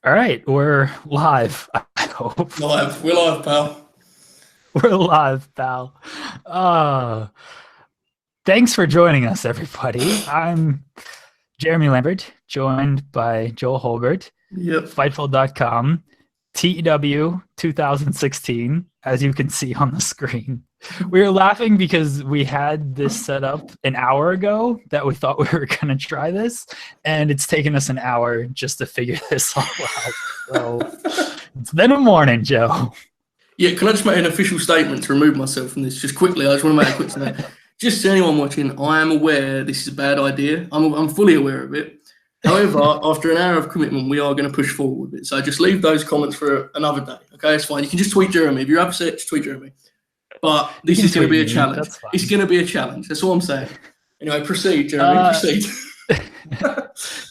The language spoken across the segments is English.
All right, we're live. I hope Live. We're live, pal. we're live, pal. Uh, Thanks for joining us, everybody. I'm Jeremy Lambert, joined by Joel Hulbert, Yep. Fightful.com, TEW 2016, as you can see on the screen. We were laughing because we had this set up an hour ago that we thought we were going to try this, and it's taken us an hour just to figure this all out. So it's been a morning, Joe. Yeah, can I just make an official statement to remove myself from this? Just quickly, I just want to make a quick statement. Just to anyone watching, I am aware this is a bad idea. I'm fully aware of it. However, after an hour of commitment, we are going to push forward with it. So just leave those comments for another day. Okay, it's fine. You can just tweet Jeremy. If you're upset, just tweet Jeremy. But this is going to be a challenge. It's going to be a challenge. That's all I'm saying. Anyway, proceed, Jeremy. Proceed.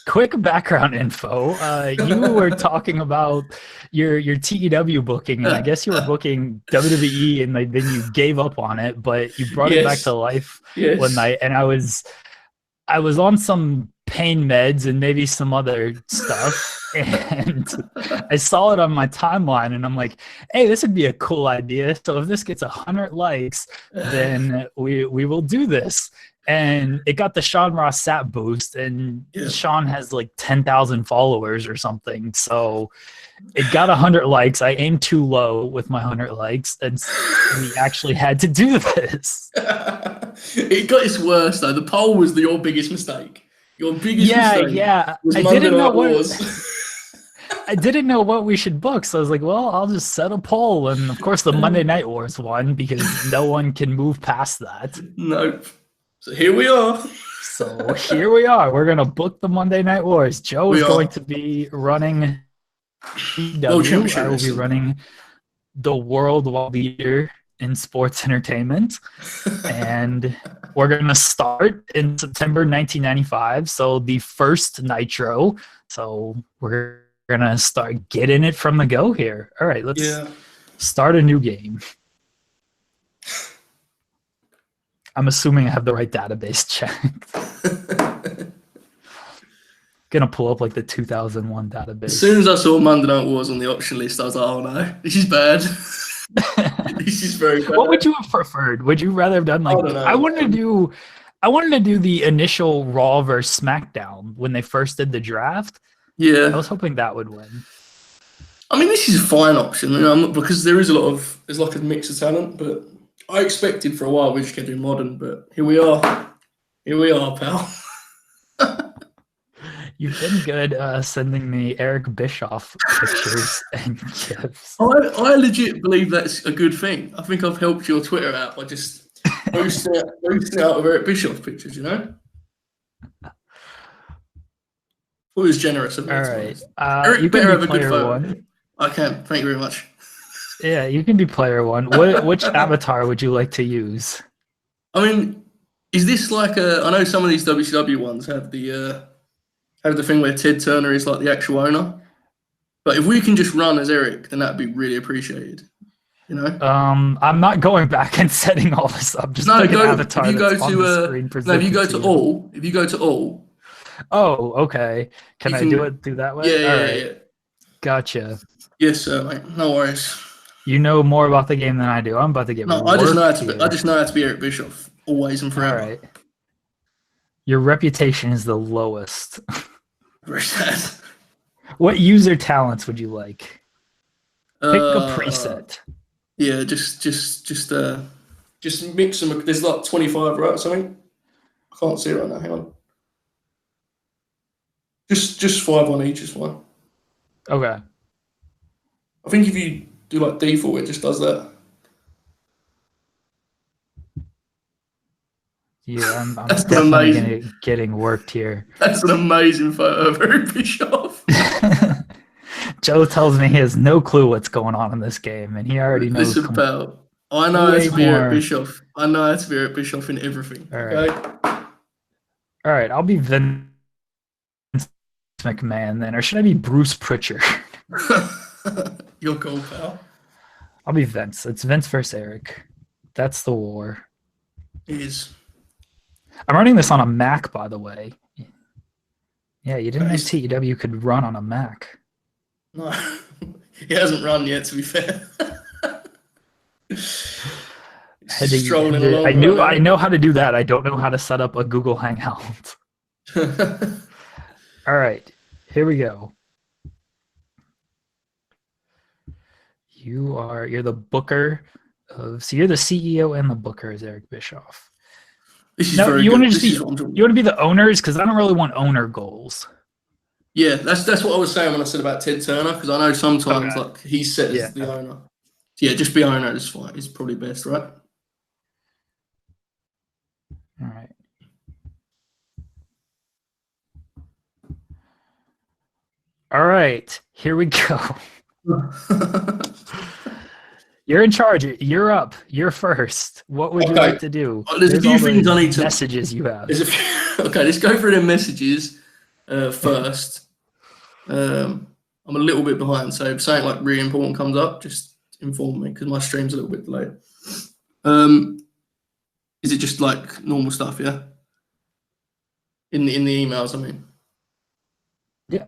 Quick background info. You were talking about your TEW booking, and I guess you were booking WWE, and then you gave up on it, but you brought it back to life one night. And I was on some pain meds and maybe some other stuff, and I saw it on my timeline, and I'm like, hey, this would be a cool idea. So if this gets 100 likes, then we will do this. And it got the Sean Ross Sapp boost, and Sean has like 10,000 followers or something. So it got 100 likes. I aimed too low with my 100 likes, and we actually had to do this. It got its worse though. The poll was your biggest mistake. Your biggest mistake. Yeah. Was I didn't know what we should book, so I was like, well, I'll just set a poll. And of course, the Monday Night Wars won because no one can move past that. Nope. So here we are. We're going to book the Monday Night Wars. Joe is going to be running TEW. I will be running the worldwide leader in sports entertainment. And we're going to start in September 1995. So the first Nitro. So we're going to start getting it from the go here. All right, let's start a new game. I'm assuming I have the right database checked. Gonna pull up like the 2001 database. As soon as I saw Monday Night Wars on the option list, I was like, oh no, this is bad. This is very bad. What would you have preferred? Would you rather have done like I wanted to do the initial Raw versus SmackDown when they first did the draft. Yeah. I was hoping that would win. I mean, this is a fine option, because there's like a mix of talent, but I expected for a while we just get to do modern, but here we are. Here we are, pal. You've been good sending me Eric Bischoff pictures and gifs. I legit believe that's a good thing. I think I've helped your Twitter out by just posting out of Eric Bischoff pictures, you know? It was generous of me. All right. Eric, you better can have be a good player photo. one. I can. Thank you very much. Yeah, you can be player one. Which avatar would you like to use? I mean, is this like I know some of these WCW ones have the thing where Ted Turner is like the actual owner, but if we can just run as Eric, then that'd be really appreciated. You know. I'm not going back and setting all this up. Just pick an avatar that's on the screen. If you go to all. Oh, okay. Can I do it through that way? Yeah. Gotcha. Yes, sir, mate. No worries. You know more about the game than I do. I'm about to get I just know how to be Eric Bischoff, always and forever. All right. Your reputation is the lowest. Very sad. What user talents would you like? Pick a preset. Yeah, just mix them. There's like 25, right? Or something. I can't see it right now. Hang on. Just 5 on each is fine. Okay. I think if you do like default, it just does that. Yeah, I'm definitely getting worked here. That's an amazing photo of Eric Bischoff. Joe tells me he has no clue what's going on in this game, and he already knows. Listen, pal, I know how to be Eric Bischoff. I know how to be Eric Bischoff in everything. All right, I'll be Vince McMahon then, or should I be Bruce Pritchard? You're cool, pal. I'll be Vince. It's Vince versus Eric. That's the war. It is. I'm running this on a Mac, by the way. Yeah, you didn't know TEW could run on a Mac. No, he hasn't run yet. To be fair, strolling along. I know how to do that. I don't know how to set up a Google Hangout. All right, here we go. You're the booker so you're the CEO and the booker is Eric Bischoff. This is very good. You want to be the owners, because I don't really want owner goals. Yeah, that's what I was saying when I said about Ted Turner, because I know sometimes like he's set as the owner. So yeah, just be owner is fine. It's probably best, right? All right. All right, here we go. You're in charge. You're up. You're first. What would you like to do? There's a few things I need to... Messages you have. Okay, let's go through the messages first. I'm a little bit behind, so if something like really important comes up, just inform me, because my stream's a little bit delayed. Is it just like normal stuff, yeah? In the emails, I mean. Yeah.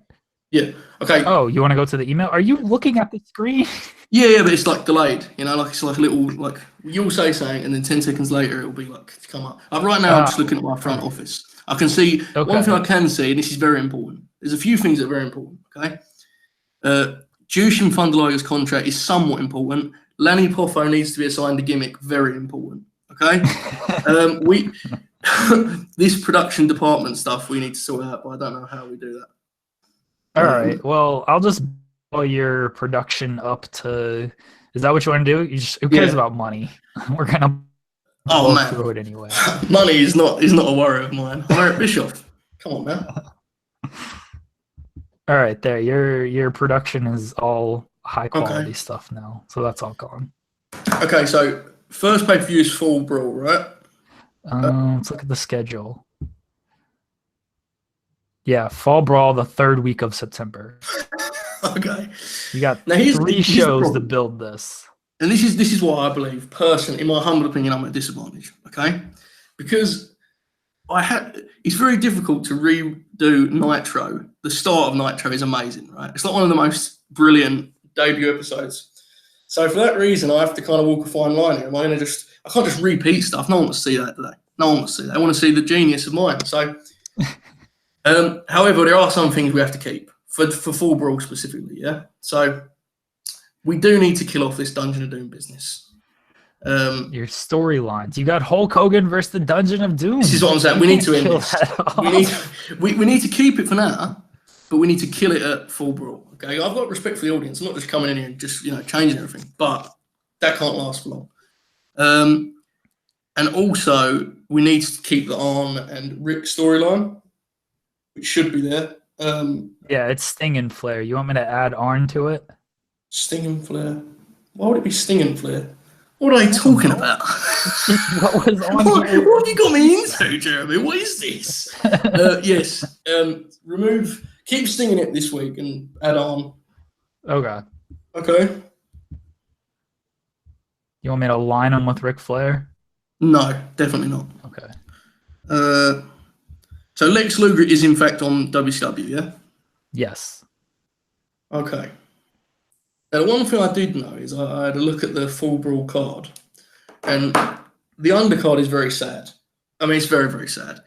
Yeah. Okay. Oh, you want to go to the email? Are you looking at the screen? Yeah, but it's like delayed. You know, like it's like a little like you'll say something, and then 10 seconds later it'll be like to come up. Right now, I'm just looking at my front office. I can see one thing I can see, and this is very important. There's a few things that are very important. Okay. Jushin Thunder Liger's contract is somewhat important. Lanny Poffo needs to be assigned a gimmick. Very important. Okay. We this production department stuff we need to sort out, but I don't know how we do that. All right. Well, I'll just blow your production up to. Is that what you want to do? Who cares about money? We're gonna blow through it anyway. Money is not a worry of mine. I'm Eric Bischoff. Come on, man. All right, there. Your production is all high quality stuff now, so that's all gone. Okay, so first pay-per-view is Fall Brawl, right? Let's look at the schedule. Yeah, Fall Brawl, the third week of September. Okay. You got three shows to build this. And this is why I believe, personally, in my humble opinion, I'm at a disadvantage, okay? Because it's very difficult to redo Nitro. The start of Nitro is amazing, right? It's not one of the most brilliant debut episodes. So for that reason, I have to kind of walk a fine line here. I can't just repeat stuff. No one wants to see that today. No one wants to see that. I want to see the genius of mine. So... however, there are some things we have to keep for Fall Brawl specifically, yeah? So we do need to kill off this Dungeon of Doom business. Your storylines. You got Hulk Hogan versus the Dungeon of Doom. This is what I'm saying. We need to end this. We need to keep it for now, but we need to kill it at Fall Brawl, okay? I've got respect for the audience. I'm not just coming in here and just, changing everything, but that can't last for long. And also, we need to keep the Arn and Rick storyline, which should be there. Yeah, it's Sting and Flair. You want me to add Arn to it? Sting and Flair. Why would it be Sting and Flair? What are they talking about? What was on what have you got me into, Jeremy? What is this? Yes. Keep Stinging it this week and add on. Oh, God. Okay. You want me to line them with Ric Flair? No, definitely not. Okay. So Lex Luger is in fact on WCW, yeah? Yes. Okay. Now, the one thing I did know is I had a look at the Fall Brawl card, and the undercard is very sad. I mean, it's very, very sad.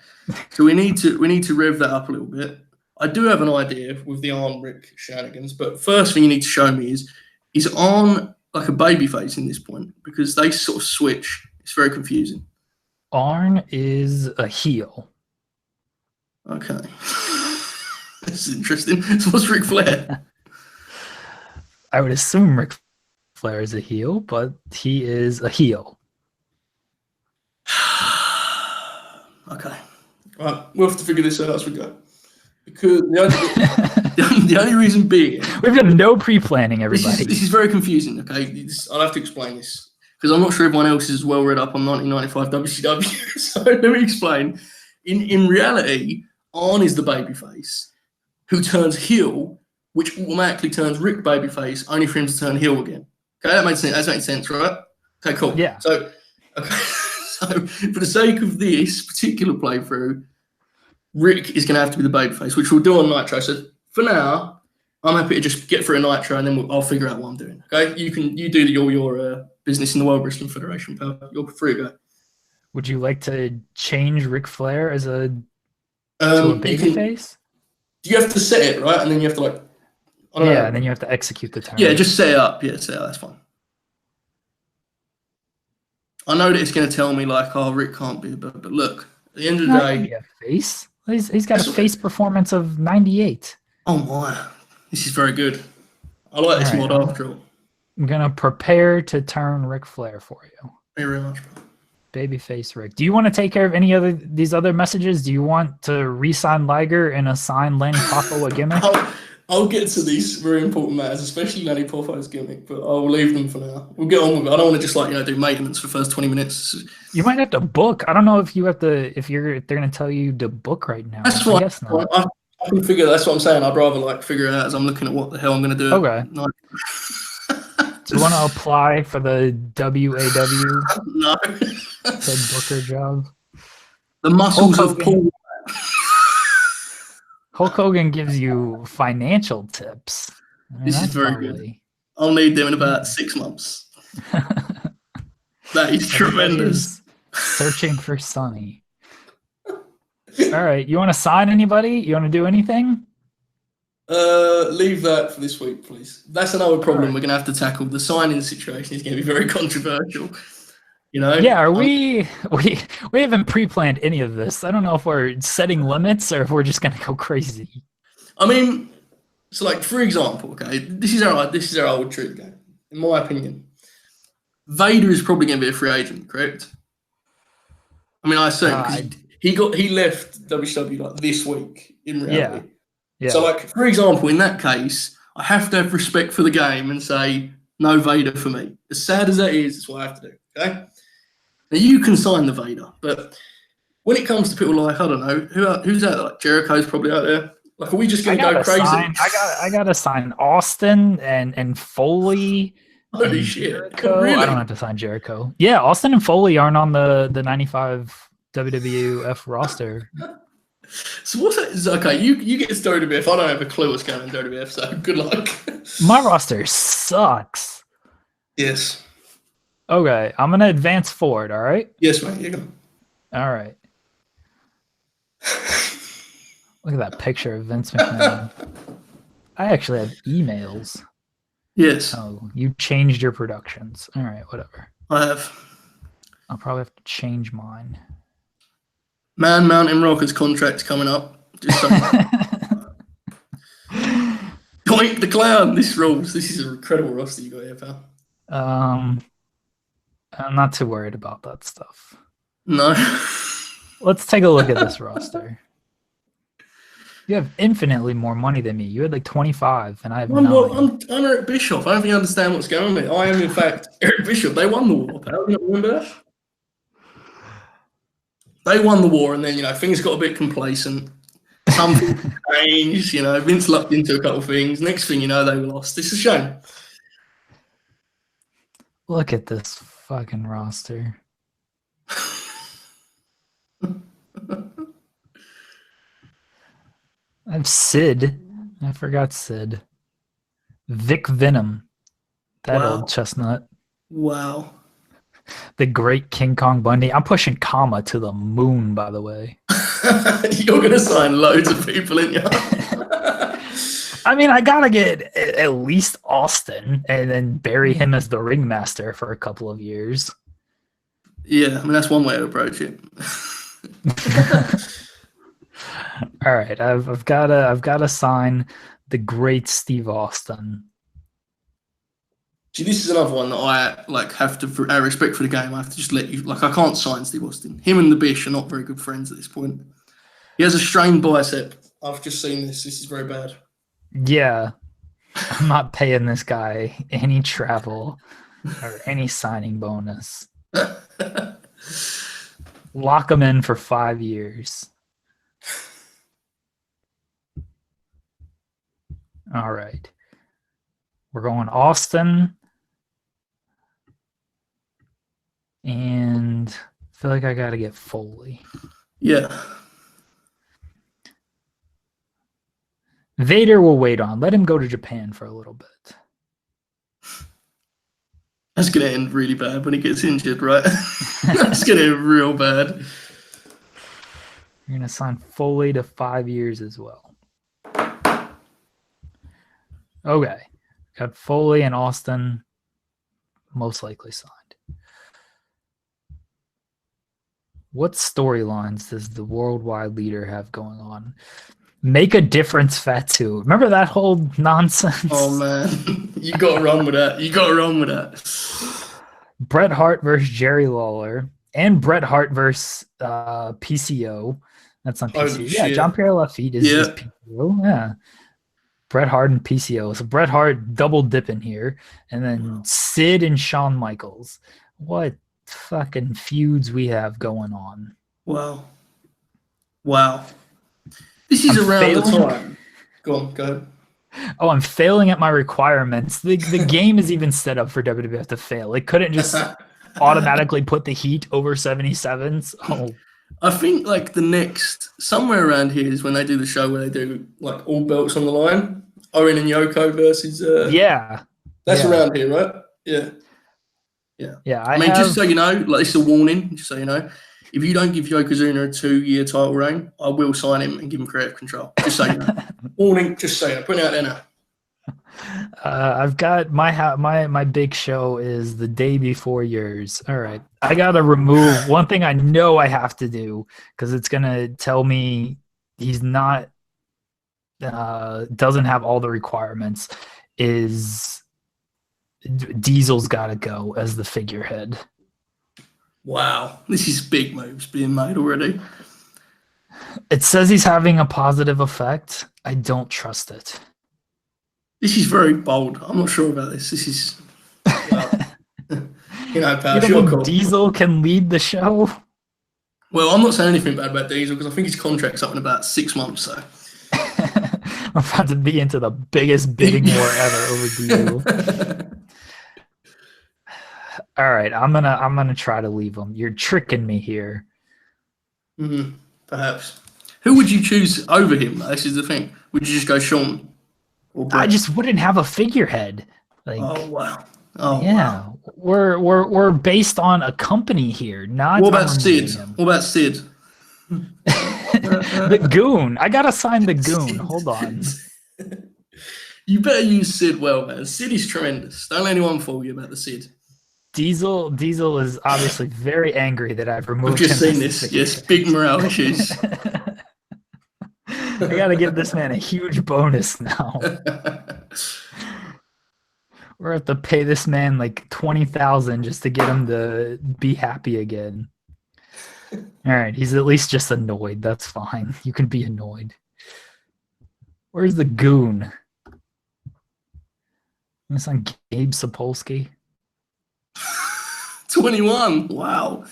So we need to rev that up a little bit. I do have an idea with the Arn Rick shenanigans, but first thing you need to show me is Arn like a babyface in this point, because they sort of switch. It's very confusing. Arn is a heel. Okay. This is interesting. So what's Ric Flair? I would assume Ric Flair is a heel, but he is a heel. Okay. Right. We'll have to figure this out as we go. Because the only reason being... We've got no pre-planning, everybody. This is very confusing, okay? I'll have to explain this, because I'm not sure everyone else is well read up on 1995 WCW. So let me explain. In reality... Arn is the babyface who turns heel, which automatically turns Rick babyface, only for him to turn heel again. Okay, that makes sense. That makes sense, right? Okay, cool. Yeah. So for the sake of this particular playthrough, Rick is going to have to be the babyface, which we'll do on Nitro. So for now, I'm happy to just get through a nitro and then I'll figure out what I'm doing. Okay, you do your business in the World Wrestling Federation, pal. You're free to go. Would you like to change Ric Flair as to a babyface? You have to set it right, and then you have to like. I don't know. And then you have to execute the turn. Yeah, just set it up. Yeah, set it up. That's fine. I know that it's going to tell me like, oh, Rick can't be, but look, at the end of the day, a face. He's got a face performance of 98. Oh my, this is very good. I like this mod after all. I'm gonna prepare to turn Ric Flair for you. Thank you very much, bro. Babyface Rick. Do you want to take care of any other these other messages? Do you want to re-sign Liger and assign Lanny Poffo a gimmick? I'll get to these very important matters, especially Lanny Poffo's gimmick, but I'll leave them for now. We'll get on with it. I don't want to just do maintenance for the first 20 minutes. You might have to book. I don't know if you have to if they're gonna tell you to book right now. That's fine. I guess not. I can figure. That's what I'm saying. I'd rather figure it out as I'm looking at what the hell I'm gonna do. Okay. Do you want to apply for the WAW? No. The Booker job. The muscles of Paul. Hulk Hogan gives you financial tips. This is very good. I'll need them in about 6 months. That is tremendous. Searching for Sonny. All right. You want to sign anybody? You want to do anything? Leave that for this week, please. That's another problem we're going to have to tackle. The signing situation is going to be very controversial. Yeah, we haven't pre-planned any of this. I don't know if we're setting limits or if we're just gonna go crazy. I mean, so like for example, okay, this is our old truth game. In my opinion, Vader is probably going to be a free agent, correct? I mean, I assume because he left WCW like this week in reality. Yeah. So like for example, in that case, I have to have respect for the game and say no Vader for me. As sad as that is, it's what I have to do. Okay. Now you can sign the Vader, but when it comes to people like I don't know who's out there, like Jericho's probably out there. Like, are we just going to go crazy? I got to sign Austin and Foley. Holy shit! Jericho. Really? I don't have to sign Jericho. Yeah, Austin and Foley aren't on the 95 WWF roster. So what's that? Okay, you get WWF. I don't have a clue what's going on in WWF. So good luck. My roster sucks. Yes. Okay, I'm gonna advance forward. All right. Yes, mate. You go. All right. Look at that picture of Vince McMahon. I actually have emails. Yes. Oh, you changed your productions. All right, whatever. I have. I'll probably have to change mine. Man Mountain Rockers contract's coming up. Just Point the clown. This rules. This is an incredible roster you got here, pal. I'm not too worried about that stuff. No. Let's take a look at this roster. You have infinitely more money than me. You had like 25, and I have 9. I'm Eric Bischoff. I don't think you understand what's going on here. I am, in fact, Eric Bischoff. They won the war, pal. You remember that? They won the war, and then, things got a bit complacent. Something changed, Vince lucked into a couple of things. Next thing you know, they were lost. It's a shame. Look at this fucking roster. I have Sid. I forgot Sid. Vic Venom. That old chestnut. Wow. The great King Kong Bundy. I'm pushing Kama to the moon, by the way. You're going to sign loads of people in your... I mean, I got to get at least Austin and then bury him as the ringmaster for a couple of years. Yeah, I mean, that's one way to approach it. All right, I've got to sign the great Steve Austin. See, this is another one that I have to, out of respect for the game, I have to just let you. I can't sign Steve Austin. Him and the Bish are not very good friends at this point. He has a strained bicep. I've just seen this. This is very bad. Yeah, I'm not paying this guy any travel or any signing bonus. Lock him in for 5 years. All right. We're going Austin. And I feel like I got to get Foley. Yeah. Vader will wait on. Let him go to Japan for a little bit. That's going to end really bad when he gets injured, right? That's going to end real bad. You're going to sign Foley to 5 years as well. Okay. Got Foley and Austin most likely signed. What storylines does the worldwide leader have going on? Make a difference, Fatu. Remember that whole nonsense? Oh, man. You got to run with that. You got to run with that. Bret Hart versus Jerry Lawler and Bret Hart versus PCO. That's not PCO. Yeah, Jean-Pierre LaFitte is PCO. Yeah. Bret Hart and PCO. So Bret Hart double dipping here. And then Sid and Shawn Michaels. What fucking feuds we have going on. Wow. This is around the time. Go ahead. Oh, I'm failing at my requirements. The game is even set up for WWF to fail. It couldn't just automatically put the Heat over 77s. Oh. I think like the next, somewhere around here is when they do the show where they do like all belts on the line. Owen and Yoko versus... That's around here, right? Yeah. I mean, just so you know, like this is a warning, just so you know. If you don't give Yokozuna a 2-year title reign, I will sign him and give him creative control. Just so you know. Warning, just so you know. Put it out there now. I've got my big show is the day before yours. All right. I got to remove one thing I know I have to do because it's going to tell me he's not, doesn't have all the requirements, is Diesel's got to go as the figurehead. Wow. This is big moves being made already. It says he's having a positive effect. I don't trust it. This is very bold. I'm not sure about this. This is, well, you know, pal, you don't think Diesel can lead the show? Well, I'm not saying anything bad about Diesel because I think his contract's up in about 6 months. So I'm about to be into the biggest bidding war ever over Diesel. All right, I'm gonna try to leave him. You're tricking me here. Perhaps. Who would you choose over him? This is the thing. Would you just go Shawn? I just wouldn't have a figurehead. Like, oh wow! Oh yeah, wow. We're based on a company here. Not what about Sid? What about Sid? The Goon. I gotta sign the Goon. Hold on. You better use Sid well, man. Sid is tremendous. Don't let anyone fool you about the Sid. Diesel is obviously very angry that I've removed. I've just seen this. Yes, big morale issues. I gotta give this man a huge bonus now. We're have to pay this man like $20,000 just to get him to be happy again. All right, he's at least just annoyed. That's fine. You can be annoyed. Where's the Goon? This on Gabe Sapolsky. 21. Wow.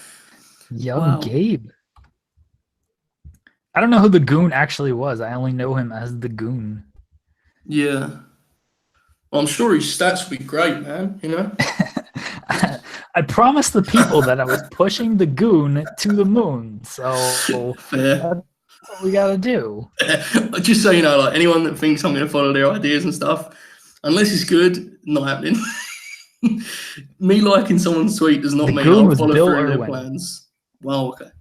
Young Gabe. I don't know who the Goon actually was. I only know him as the Goon. Yeah. Well, I'm sure his stats would be great, man. You know? I promised the people that I was pushing the Goon to the moon. So that's what we got to do. Just so you know, like anyone that thinks I'm going to follow their ideas and stuff, unless it's good, not happening. Me liking someone's tweet does not mean I'll follow through their plans. Well, okay.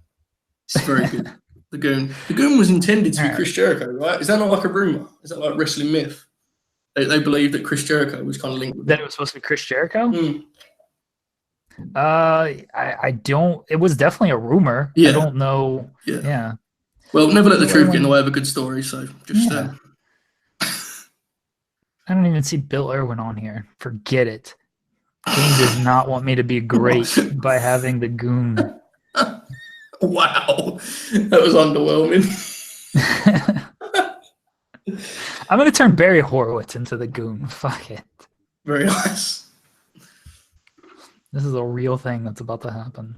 It's very good. The Goon. The Goon was intended to be Chris Jericho, right? Is that not like a rumor? Is that like wrestling myth? They believe that Chris Jericho was kind of linked with that. It was supposed to be Chris Jericho? I don't. It was definitely a rumor. Yeah. I don't know. Yeah. Well, never let the truth get in the way of a good story. So just. I don't even see Bill Irwin on here. Forget it. King does not want me to be great by having the Goon. Wow, that was underwhelming. I'm going to turn Barry Horowitz into the Goon. Fuck it. Very nice. This is a real thing that's about to happen.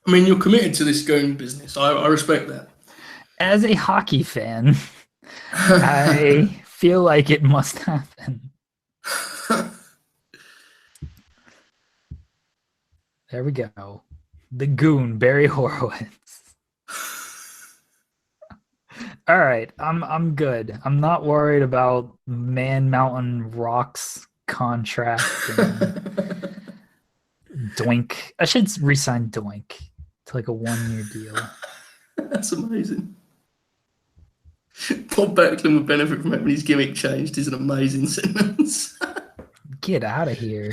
I mean, you're committed to this Goon business. I respect that. As a hockey fan, I feel like it must happen. There we go. The Goon, Barry Horowitz. All right, I'm good. I'm not worried about Man Mountain Rock's contract. Doink. I should re-sign Doink to like a 1-year deal. That's amazing. Bob Backlund would benefit from having his gimmick changed is an amazing sentence. Get out of here.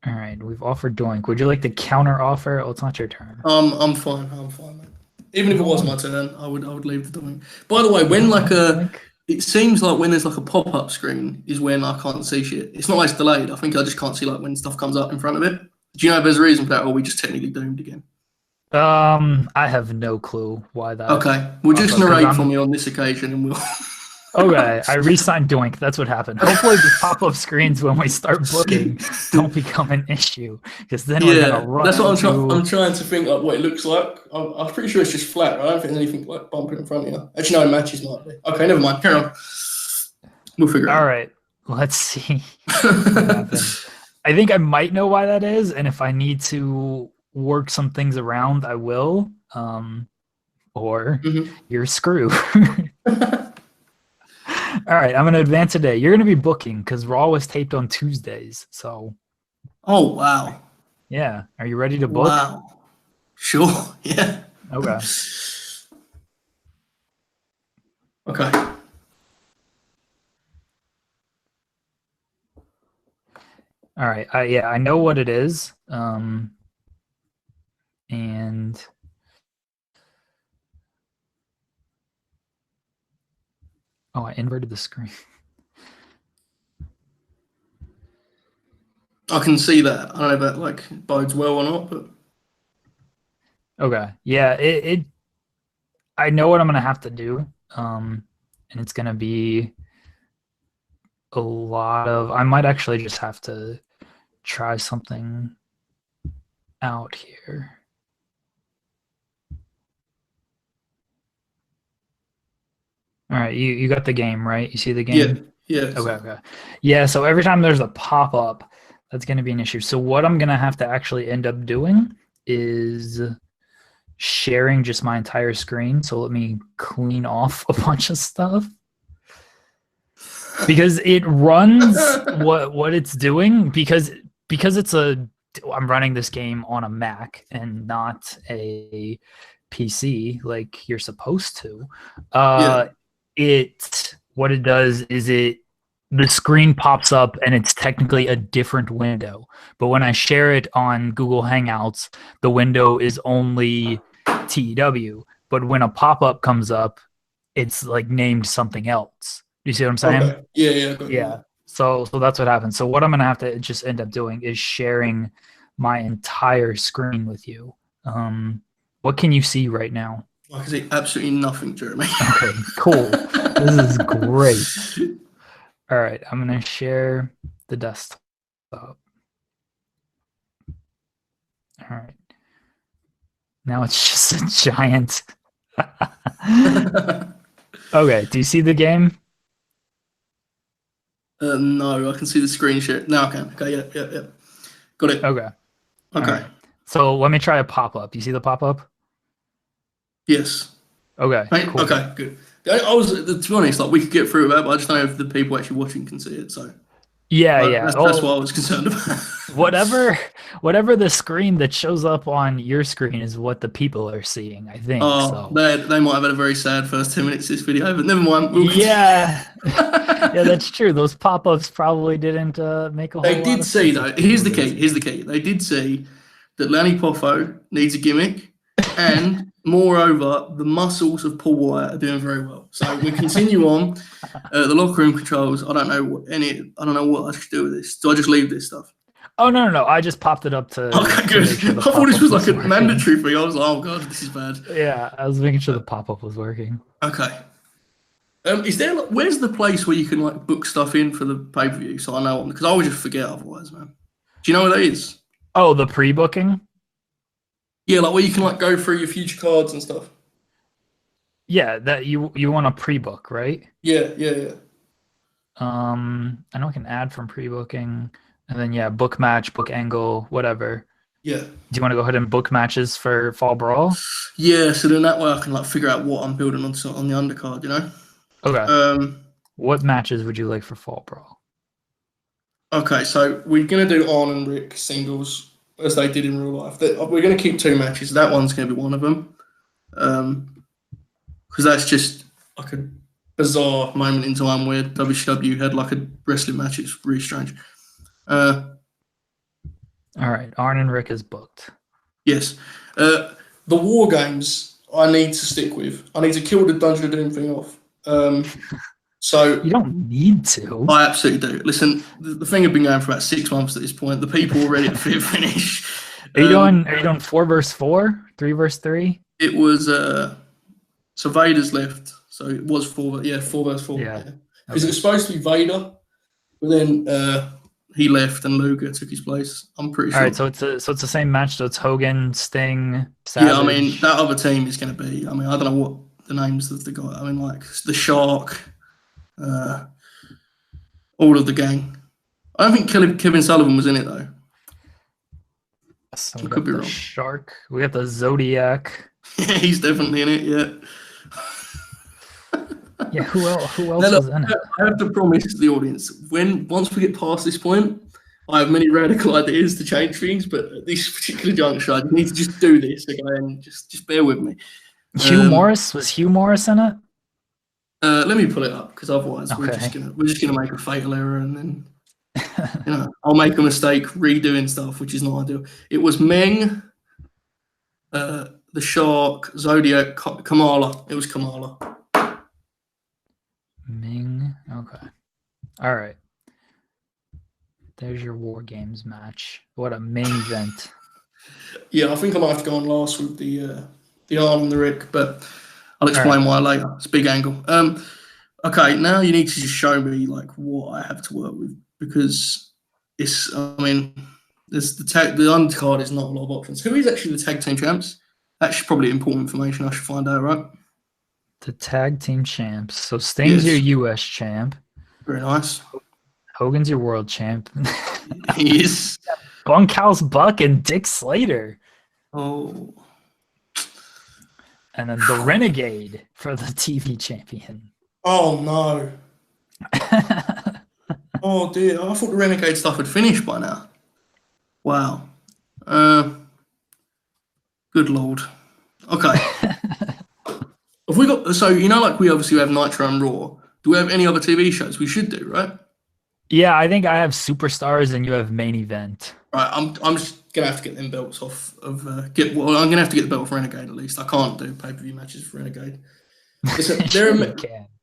All right, we've offered Doink. Would you like to counter offer? Oh, it's not your turn. I'm fine, mate. Even if it was my turn, I would leave the Doink. By the way, when it seems like when there's like a pop-up screen is when I can't see shit. It's not like it's delayed. I think I just can't see like when stuff comes up in front of it. Do you know if there's a reason for that, or are we just technically doomed again? I have no clue why that. Okay, we'll just narrate for me on this occasion, and we'll. Okay, I re-signed Doink. That's what happened. Hopefully, the pop-up screens when we start booking don't become an issue, because then we're gonna run. That's what I'm trying to think like what it looks like. I'm pretty sure it's just flat. Right? I don't think there's anything like bumping in front of you. Actually, no, matches might be. Okay, never mind. Carry on. We'll figure it out. All right, let's see what happens. I think I might know why that is, and if I need to work some things around, I will. Or you're screwed. All right, I'm going to advance today. You're going to be booking because Raw was taped on Tuesdays. So. Oh, wow. Yeah. Are you ready to book? Wow. Sure. Yeah. Okay. Okay. All right. I know what it is. And. Oh, I inverted the screen. I can see that. I don't know if that like bodes well or not, but okay. Yeah, it I know what I'm gonna have to do. And it's gonna be a lot of I might actually just have to try something out here. All right, you got the game, right? You see the game? Yeah. Okay. Yeah, so every time there's a pop-up, that's going to be an issue. So what I'm going to have to actually end up doing is sharing just my entire screen. So let me clean off a bunch of stuff. Because it runs what it's doing because I'm running this game on a Mac and not a PC like you're supposed to. What it does is the screen pops up and it's technically a different window. But when I share it on Google Hangouts, the window is only TEW. But when a pop-up comes up, it's like named something else. Do you see what I'm saying? Okay. Yeah. So that's what happens. So what I'm gonna have to just end up doing is sharing my entire screen with you. What can you see right now? I can see absolutely nothing, Jeremy. Okay, cool. This is great. All right, I'm going to share the desktop. All right. Now it's just a giant. Okay, do you see the game? No, I can see the screen share. No, I can. Okay, yeah. Got it. Okay. Right. So let me try a pop-up. You see the pop-up? Yes. Okay. Cool. Okay, good. To be honest, like we could get through that, but I just don't know if the people actually watching can see it. So yeah. That's what I was concerned about. whatever the screen that shows up on your screen is what the people are seeing, I think. They might have had a very sad first 10 minutes of this video, but never mind. Yeah, that's true. Those pop-ups probably didn't make a whole lot of sense. They did see, though. Here's the key. They did see that Lanny Poffo needs a gimmick, and moreover, the muscles of Paul Wyatt are doing very well. So we continue on. The locker room controls. I don't know what I should do with this. Do I just leave this stuff? Oh no! I just popped it up to. Okay, good. Sure I thought this was like a mandatory thing. I was like, oh god, this is bad. Yeah, I was making sure the pop-up was working. Okay. Is there where's the place where you can like book stuff in for the pay-per-view? So I know because I always just forget otherwise, man. Do you know where that is? Oh, the pre-booking. Yeah, like where you can like go through your future cards and stuff. Yeah, that you want a pre-book, right? Yeah. I know I can add from pre-booking, and then yeah, book match, book angle, whatever. Yeah. Do you want to go ahead and book matches for Fall Brawl? Yeah, so then that way I can like figure out what I'm building on the undercard, you know? Okay. What matches would you like for Fall Brawl? Okay, so we're going to do Arn and Rick singles as they did in real life. We're going to keep 2 matches. That one's going to be one of them. Because that's just like a bizarre moment in time where WCW had like a wrestling match. It's really strange. All right, Arn and Rick is booked. Yes. The War Games I need to stick with. I need to kill the Dungeon of Doom thing off. So you don't need to. I absolutely do. Listen, the thing had been going for about 6 months at this point. The people were ready at the finish. Are you doing 4 versus 4, 3 versus 3? It was so Vader's left, so it was 4 versus 4. Yeah. Because it was supposed to be Vader, but then he left and Luger took his place. I'm pretty sure. All right, so it's the same match. So it's Hogan, Sting, Savage. Yeah, I mean that other team is going to be. I mean, I don't know what the names of the guy. I mean, like the Shark. All of the gang. I don't think Kevin Sullivan was in it though. So I could be wrong. Shark. We got the Zodiac. Yeah, he's definitely in it. Yeah. Yeah. Who else was in it? I have to promise the audience once we get past this point, I have many radical ideas to change things, but at this particular juncture, I need to just do this again. Just bear with me. Hugh Morris, was Hugh Morris in it? Let me pull it up because otherwise okay. we're just gonna make a fatal error and then I'll make a mistake redoing stuff, which is not ideal. It was Meng, the Shark, Zodiac, Kamala. It was Kamala. Ming. Okay. All right. There's your War Games match. What a main event. Yeah, I think I might have to go on last with the Arn and the Rick, but I'll explain why later. It's a big angle. Okay, now you need to just show me like what I have to work with because it's. I mean, there's the undercard is not a lot of options. Who is actually the tag team champs? That's probably important information I should find out, right? The tag team champs. So Sting's your US champ. Very nice. Hogan's your world champ. He is. Bunkhouse Buck and Dick Slater. Oh. And then the Renegade for the TV champion. Oh, no. Oh, dear. I thought the Renegade stuff had finished by now. Wow. Good Lord. Okay. Have we got... So, like we obviously have Nitro and Raw. Do we have any other TV shows? We should do, right? Yeah, I think I have Superstars and you have Main Event. Right, I'm just gonna have to get them belts off of I'm gonna have to get the belt for Renegade at least. I can't do pay-per-view matches for Renegade.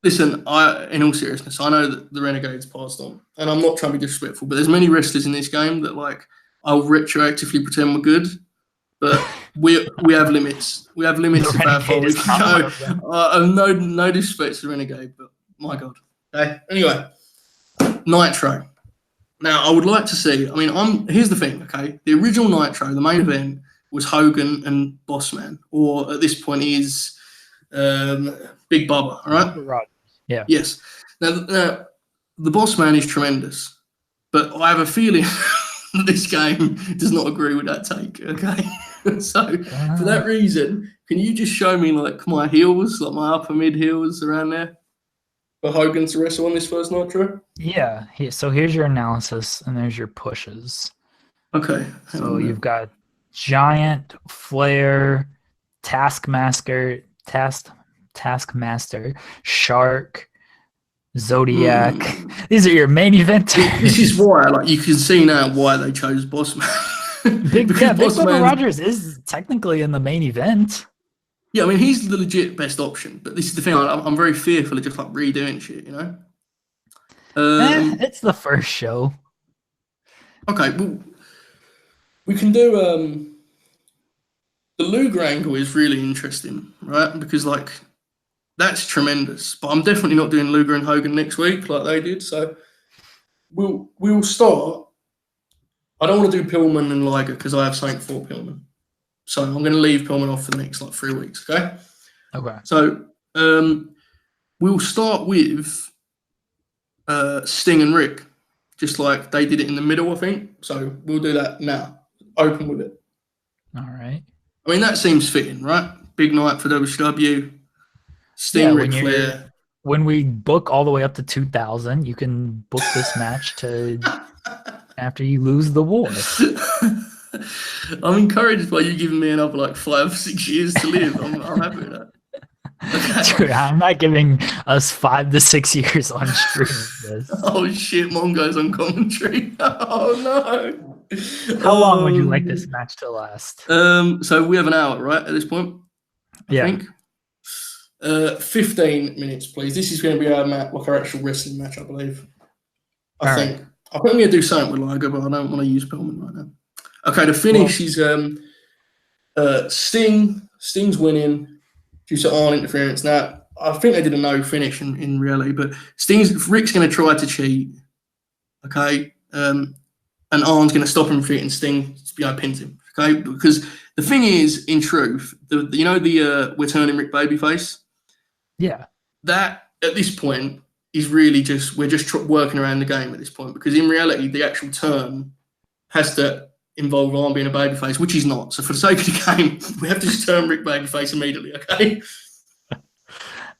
Listen, in all seriousness, I know that the Renegade's passed on, and I'm not trying to be disrespectful, but there's many wrestlers in this game that like I'll retroactively pretend we're good, but we have limits. We have limits of how far we can go. I have no disrespect to the Renegade, but my God. Okay. Anyway, Nitro. Now, I would like to see, here's the thing, okay? The original Nitro, the main event, was Hogan and Bossman, or at this point is Big Bubba, all right? Right. Yeah. Yes. Now, the Bossman is tremendous, but I have a feeling this game does not agree with that take, okay? So, for that reason, can you just show me, like, my heels, like my upper mid heels around there? For Hogan to wrestle on this first Nitro? Yeah. So here's your analysis, and there's your pushes. Okay. So you've got Giant, Flair, Taskmaster, Shark, Zodiac. These are your main eventers. This is why, like, you can see now why they chose Bossman. Big Bubba Rogers is technically in the main event. Yeah, he's the legit best option, but this is the thing. I'm very fearful of just like redoing shit, It's the first show. Okay, well, we can do the Luger angle is really interesting, right? Because like that's tremendous. But I'm definitely not doing Luger and Hogan next week like they did. So we'll start. I don't want to do Pillman and Liger because I have something for Pillman. So I'm going to leave Pillman off for the next 3 weeks. Okay. Okay. So we'll start with Sting and Rick, just like they did it in the middle, I think. So we'll do that now. Open with it. All right. I mean, that seems fitting, right? Big night for WCW. Sting, Ric Flair. When we book all the way up to 2000, you can book this match to after you lose the war. I'm encouraged by you giving me another 5 or 6 years to live. I'm happy with that. Okay. Dude, I'm not giving us 5 to 6 years on stream of this. Oh shit, Mongo's on commentary. Oh no. How long would you like this match to last? So we have an hour, right, at this point? I think. 15 minutes, please. This is going to be our actual wrestling match, I believe. I think I'm going to do something with Liger, but I don't want to use Pillman right now. Okay, the finish is Sting's winning due to arm interference. Now, I think they did a no finish in reality, but Rick's going to try to cheat. Okay, and Arn's going to stop him from cheating. Sting, pins him. Okay, because the thing is, in truth, we're turning Rick babyface. Yeah. That at this point is really we're just working around the game at this point, because in reality, the actual turn has to involve Arn being a babyface, which he's not. So for the sake of the game, we have to just turn Rick babyface immediately. Okay.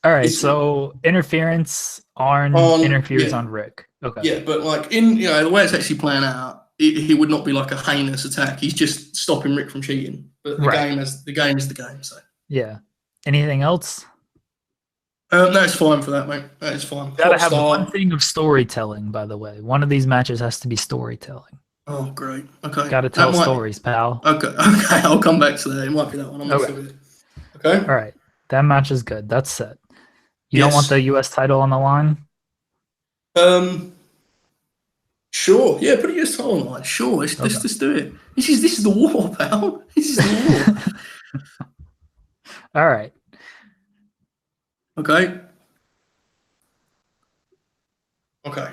All right. So interference, Arn interferes on Rick. Okay. Yeah, but in the way it's actually playing out, it would not be like a heinous attack. He's just stopping Rick from cheating. But the game is the game. So yeah. Anything else? That's fine for that, mate. That is fine. Gotta have one thing of storytelling, by the way. One of these matches has to be storytelling. Oh, great. Okay. Gotta tell stories, pal. Okay. I'll come back to that. It might be that one. I'm not sure. Okay. All right. That match is good. That's set. You don't want the US title on the line? Sure. Yeah, put a US title on the line. Sure. Let's just do it. This is the war, pal. This is the war. All right. Okay.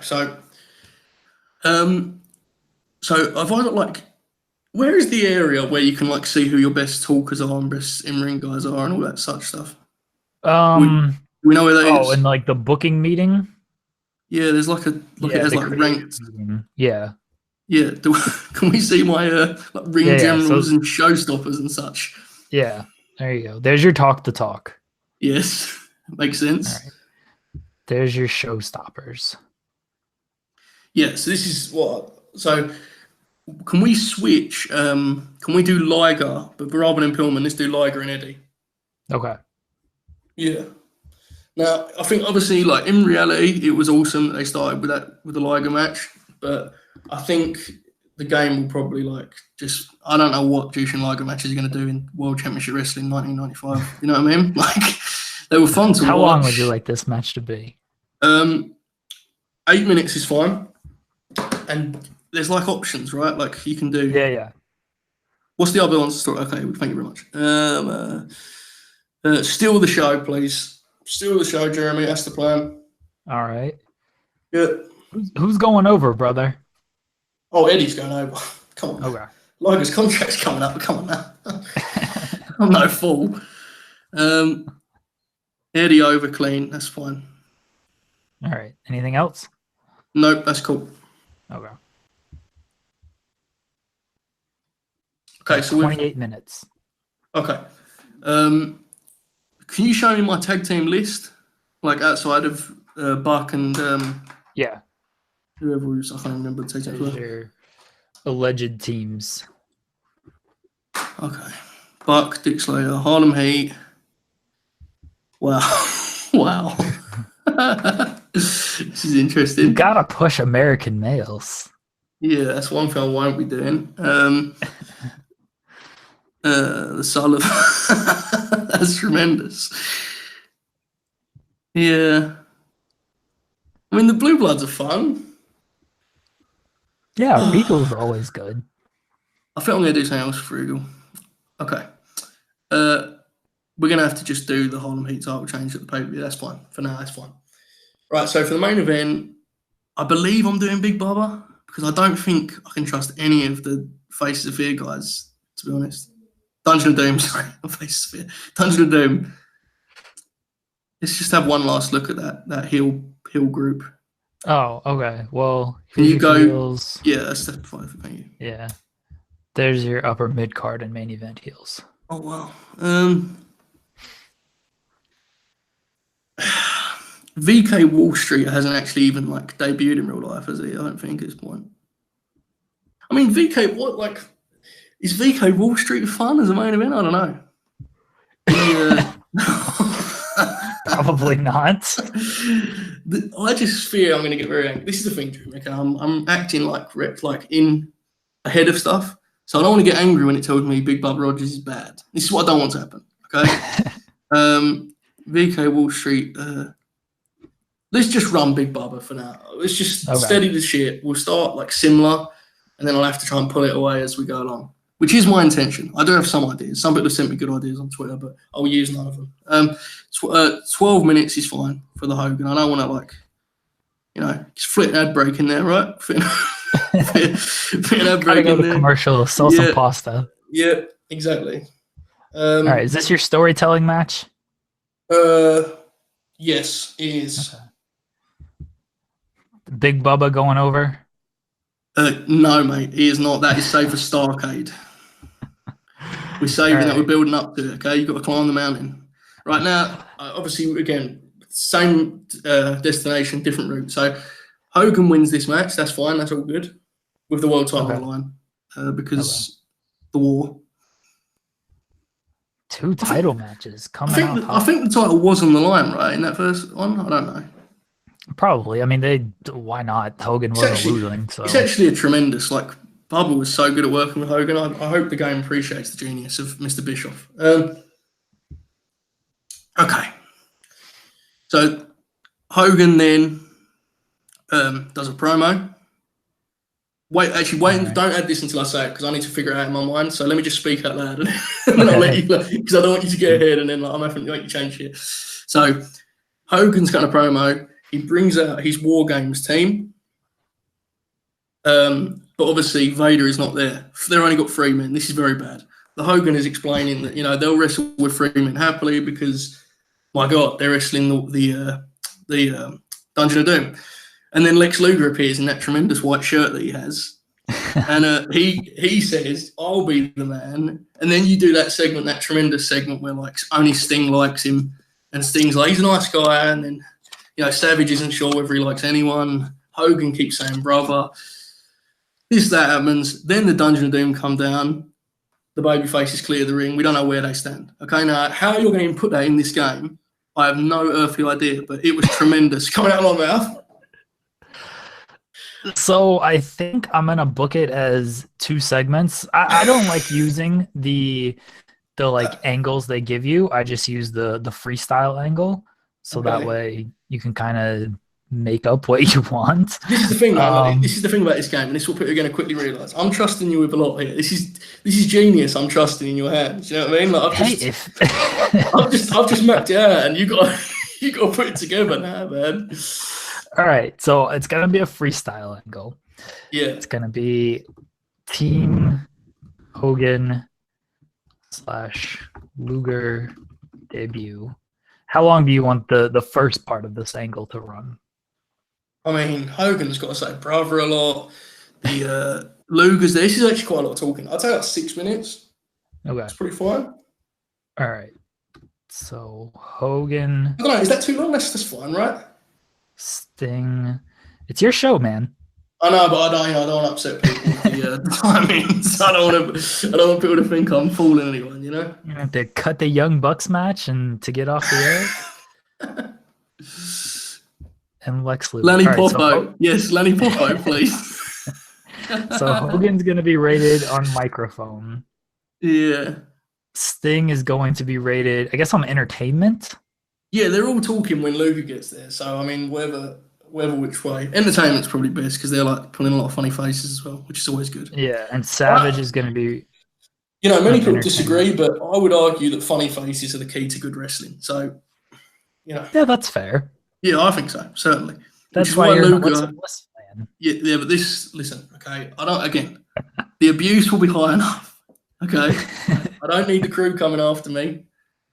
So I've got where is the area where you can see who your best talkers are and best in-ring guys are and all that such stuff? We know where that is. Oh, in the booking meeting? Yeah, there's it has ranked. Yeah. Yeah. Can we see my ring generals and showstoppers and such? Yeah. There you go. There's your talk to talk. Yes. Makes sense. All right. There's your showstoppers. Yeah, so this is so can we switch? Can we do Liger, but rather than Pillman, let's do Liger and Eddie. Okay. Yeah. Now, I think obviously, in reality, it was awesome that they started with the Liger match, but I think the game will probably I don't know what Jushin Liger matches are going to do in World Championship Wrestling 1995. You know what I mean? They were fun to watch. How long would you like this match to be? 8 minutes is fine. And there's options, right? You can do. Yeah. What's the other one's story? Okay, thank you very much. Steal the show, please. Steal the show, Jeremy. That's the plan. All right. Yeah. Who's going over, brother? Oh, Eddie's going over. Come on. Okay. Liger's contract's coming up. Come on now. I'm no fool. Eddie over clean. That's fine. All right. Anything else? Nope. That's cool. Okay. Okay. So 28 minutes. Okay. Can you show me my tag team list, outside of Buck and yeah, whoever was? I can't remember the tag team. Your alleged teams. Okay. Buck, Dick Slater, Harlem Heat. Wow. Wow. This is interesting. You gotta push American males. Yeah, that's one thing I won't be doing. The Sullivan. That's tremendous. Yeah. I mean, the Blue Bloods are fun. Yeah, Regal's are always good. I think I'm going to do something else for Regal. Okay. We're going to have to just do the Harlem Heat title change at the pay-per-view. That's fine. For now, that's fine. Right, so for the main event, I believe I'm doing Big Bubba because I don't think I can trust any of the Faces of Fear guys, to be honest. Dungeon of Doom. Sorry, my face is fair. Dungeon of Doom. Let's just have one last look at that hill group. Oh, okay. Well, Can you go? Heels. Yeah, that's fine. Thank you. Yeah. There's your upper mid card and main event heels. Oh wow. VK Wall Street hasn't actually even like debuted in real life, has he? I don't think at this point. I mean, VK, is VK Wall Street fun as a main event? I don't know. Probably not. I just fear I'm going to get very angry. This is the thing, Drew. Okay? I'm acting like in ahead of stuff, so I don't want to get angry when it tells me Big Bubba Rogers is bad. This is what I don't want to happen. Okay. VK Wall Street. Let's just run Big Bubba for now. Let's just steady the shit. We'll start like similar, and then I'll have to try and pull it away as we go along, which is my intention. I do have some ideas. Some people have sent me good ideas on Twitter, but I'll use none of them. 12 minutes is fine for the Hogan. I don't want to just flit an ad break in there, right? Fit an ad break in there. Commercial, sell some pasta. Yeah, exactly. All right, is this your storytelling match? Yes, it is. Okay. Big Bubba going over? No, mate, he is not. That is safe for Starcade. We're saving that. We're building up to it, okay? You've got to climb the mountain. Right now, obviously, again, same destination, different route. So Hogan wins this match. That's fine. That's all good with the world title on the line because the war. 2 title matches coming out. I think the title was on the line, right, in that first one? I don't know. Probably. I mean, why not? Hogan wasn't losing. So it's actually a tremendous, Bubba was so good at working with Hogan. I hope the game appreciates the genius of Mr. Bischoff. Okay. So Hogan then does a promo. Wait, don't add this until I say it because I need to figure it out in my mind. So let me just speak out loud and then I'll let you, because I don't want you to get ahead and then I'm having to make you change shit. So Hogan's got a promo. He brings out his War Games team. But obviously Vader is not there. They've only got 3 men. This is very bad. The Hogan is explaining that, they'll wrestle with 3 men happily because, my God, they're wrestling the Dungeon of Doom. And then Lex Luger appears in that tremendous white shirt that he has. And he says, I'll be the man. And then you do that segment, that tremendous segment where only Sting likes him. And Sting's like, he's a nice guy. And then, Savage isn't sure whether he likes anyone. Hogan keeps saying, brother. That happens. Then the Dungeon of Doom come down. The babyfaces clear the ring. We don't know where they stand. Okay, now how you're going to put that in this game, I have no earthly idea, but it was tremendous coming out of my mouth. So I think I'm gonna book it as 2 segments. I don't like using the angles they give you. I just use the freestyle angle, so that way you can kind of make up what you want. This is the thing, man. This is the thing about this game, and this is what people are going to quickly realise. I'm trusting you with a lot here. This is genius. I'm trusting in your hands. You know what I mean? I've just mapped it out, and you got to put it together now, man. All right, so it's gonna be a freestyle angle. Yeah, it's gonna be Team Hogan / Luger debut. How long do you want the first part of this angle to run? I mean, Hogan's got to say brother a lot. The Luger's there. This is actually quite a lot of talking. I'll take 6 minutes. Okay. That's pretty fine. All right. So, Hogan. I don't know. Is that too long? That's fine, right? Sting. It's your show, man. I know, but I don't want to upset people with the timings. I don't want people to think I'm fooling anyone, You have to cut the Young Bucks match and to get off the air. And Lex Luger. Lanny Poffo. Yes, Lanny Poffo, please. So Hogan's going to be rated on microphone. Yeah. Sting is going to be rated, I guess, on entertainment. Yeah, they're all talking when Luger gets there. So, I mean, whether which way. Entertainment's probably best because they're putting a lot of funny faces as well, which is always good. Yeah, and Savage is going to be... many people disagree, but I would argue that funny faces are the key to good wrestling. So, Yeah, that's fair. Yeah, I think so, certainly. That's why you're Luger, fan. Yeah, but listen, okay, the abuse will be high enough, okay? I don't need the crew coming after me.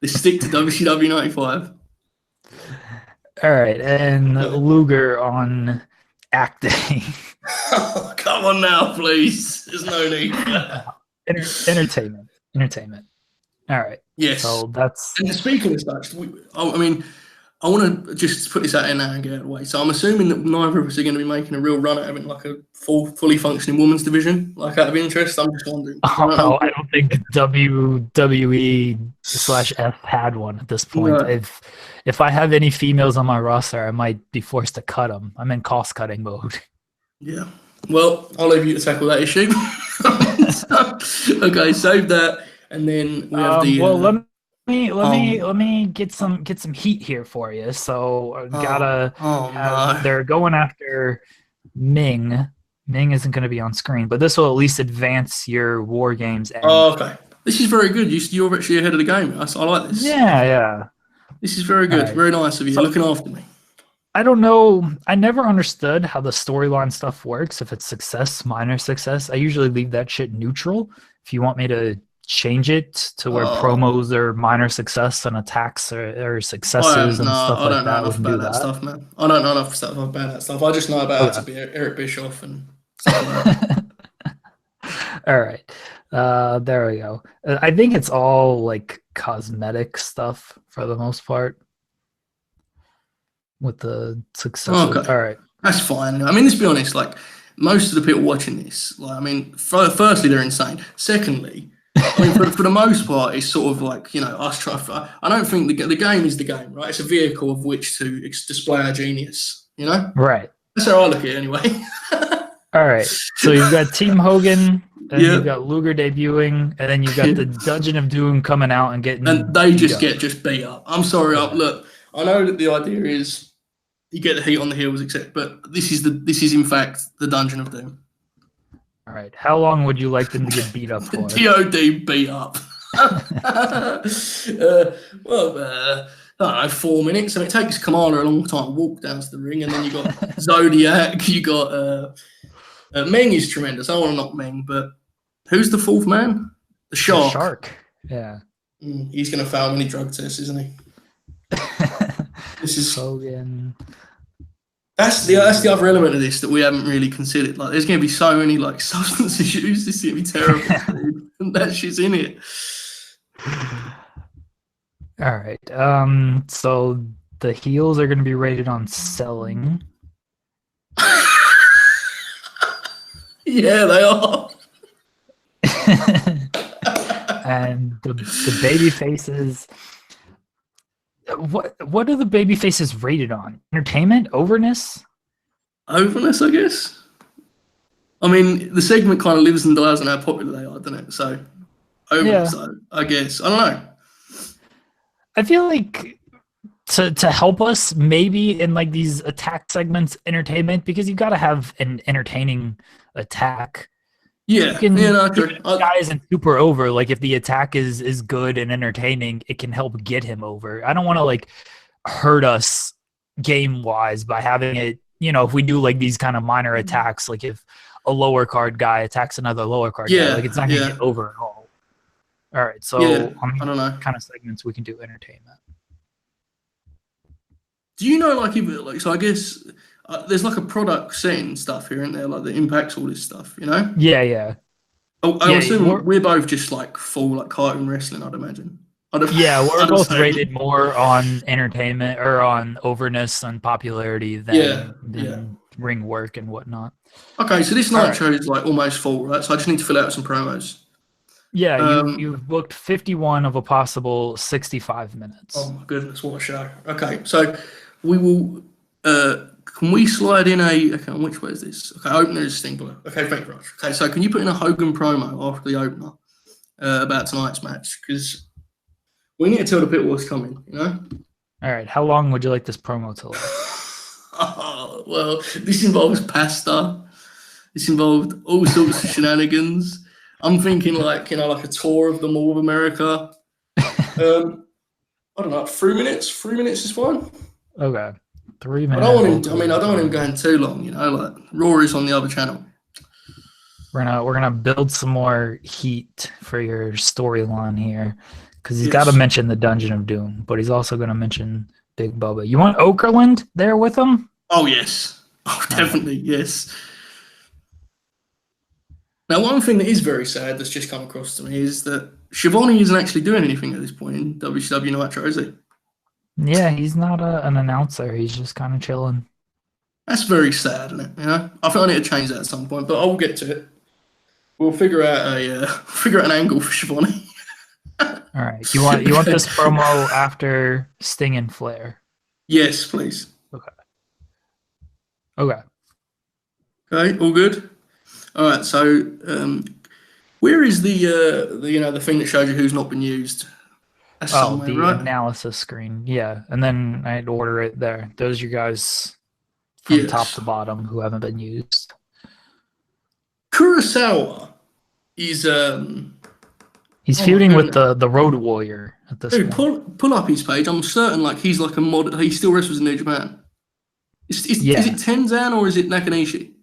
Let's stick to WCW 95. All right, and Luger on acting. Oh, come on now, please. There's no need for that. Entertainment. All right. Yes. So that's. And speaking of such, I mean, I want to just put this out there now and get it out of the way. So I'm assuming that neither of us are going to be making a real run at having like a fully functioning women's division. Like out of interest, I'm just wondering. I don't think WWE/F had one at this point. No. If I have any females on my roster, I might be forced to cut them. I'm in cost cutting mode. Yeah. Well, I'll leave you to tackle that issue. Okay, save that, and then we have the. Well, let me get some heat here for you. So they're going after Ming. Ming isn't going to be on screen, but this will at least advance your War Games. Okay. This is very good. You're actually ahead of the game. I like this. Yeah. This is very good. Right. Very nice of you. So, looking after me. I don't know. I never understood how the storyline stuff works. If it's success, minor success, I usually leave that shit neutral. If you want me to change it to where promos are minor success and attacks or successes and stuff like that, we can do that. Stuff, man. I don't know enough stuff about that stuff. I just know about how to be Eric Bischoff and stuff like that. All right. There we go. I think it's all like cosmetic stuff for the most part with the success. Okay. All right. That's fine. I mean, let's be honest, like most of the people watching this, like, I mean, firstly, they're insane. Secondly, I mean, for the most part, it's sort of like, you know, us trying. I don't think the game is the game, right? It's a vehicle of which to display our genius, you know? Right. That's how I look at it anyway. All right. So you've got Team Hogan, and you've got Luger debuting, and then you've got the Dungeon of Doom coming out and getting. And they just get beat up. I'm sorry. Look, I know that the idea is you get the heat on the heels, etc. But this is in fact the Dungeon of Doom. All right. How long would you like them to get beat up for? TOD beat up. I don't know, 4 minutes. I mean, it takes Kamala a long time to walk down to the ring, and then you got Zodiac. You got Meng is tremendous. I don't want to knock Meng, but who's the fourth man? The Shark. The Shark. Yeah. He's going to fail many drug tests, isn't he? This is Hogan. That's the other element of this that we haven't really considered. Like, there's going to be so many like substance issues. This is going to be terrible, dude. And that shit's in it. All right. So the heels are going to be rated on selling. Yeah, they are. And the baby faces. What are the baby faces rated on? Entertainment? Overness? Overness, I guess. I mean, the segment kind of lives and dies on how popular they are, doesn't it? So, overness, I guess. I don't know. I feel like to help us maybe in like these attack segments, entertainment, because you got to have an entertaining attack. Yeah, guy isn't super over. Like if the attack is good and entertaining, it can help get him over. I don't want to like hurt us game wise by having it. You know, if we do like these kind of minor attacks, like if a lower card guy attacks another lower card guy, like it's not gonna get over at all. All right, so I don't know kind of segments we can do entertainment. Do you know like so I guess. There's like a product setting stuff here, isn't there? Like that impacts all this stuff, you know? Yeah. I assume we're both just like full like cartoon wrestling, I'd imagine. We're both rated more on entertainment or on overness and popularity than ring work and whatnot. Okay, so this night show is like almost full, right? So I just need to fill out some promos. Yeah, you've booked 51 of a possible 65 minutes. Oh my goodness, what a show. Okay, so we will can we slide in which way is this? Okay, opener is Stingler. Okay, thank you very much. Okay, so can you put in a Hogan promo after the opener about tonight's match? Because we need to tell the people what's coming, you know? All right, how long would you like this promo to last? Oh, well, this involves pasta. This involved all sorts of shenanigans. I'm thinking like, like a tour of the Mall of America. I don't know, 3 minutes? 3 minutes is fine. Okay. 3 minutes. I don't want him going too long, like Rory's on the other channel. We're gonna build some more heat for your storyline here, because he's got to Yes. mention the Dungeon of Doom, but he's also gonna mention Big Bubba. You want Okerlund there with him? Oh yes. Oh, All right. definitely yes. Now, one thing that is very sad that's just come across to me is that Shivani isn't actually doing anything at this point in WCW Nitro, is he? Yeah, he's not an announcer. He's just kind of chilling. That's very sad, isn't it? You know, I think I need to change that at some point, but I will get to it. We'll figure out figure out an angle for Shivani. All right. You want this promo after Sting and Flair? Yes, please. Okay. Okay. Okay, all good. All right, so where is the thing that shows you who's not been used? That's Oh, somewhere, the right? analysis screen. Yeah, and then I'd order it there. Those are you guys from top Yes. to bottom who haven't been used. Kurosawa is He's oh my feuding with goodness. the Road Warrior at this Dude, point. pull up his page. I'm certain like he's like a mod. He still wrestles in New Japan. Is Yeah, it Tenzan or is it Nakanishi?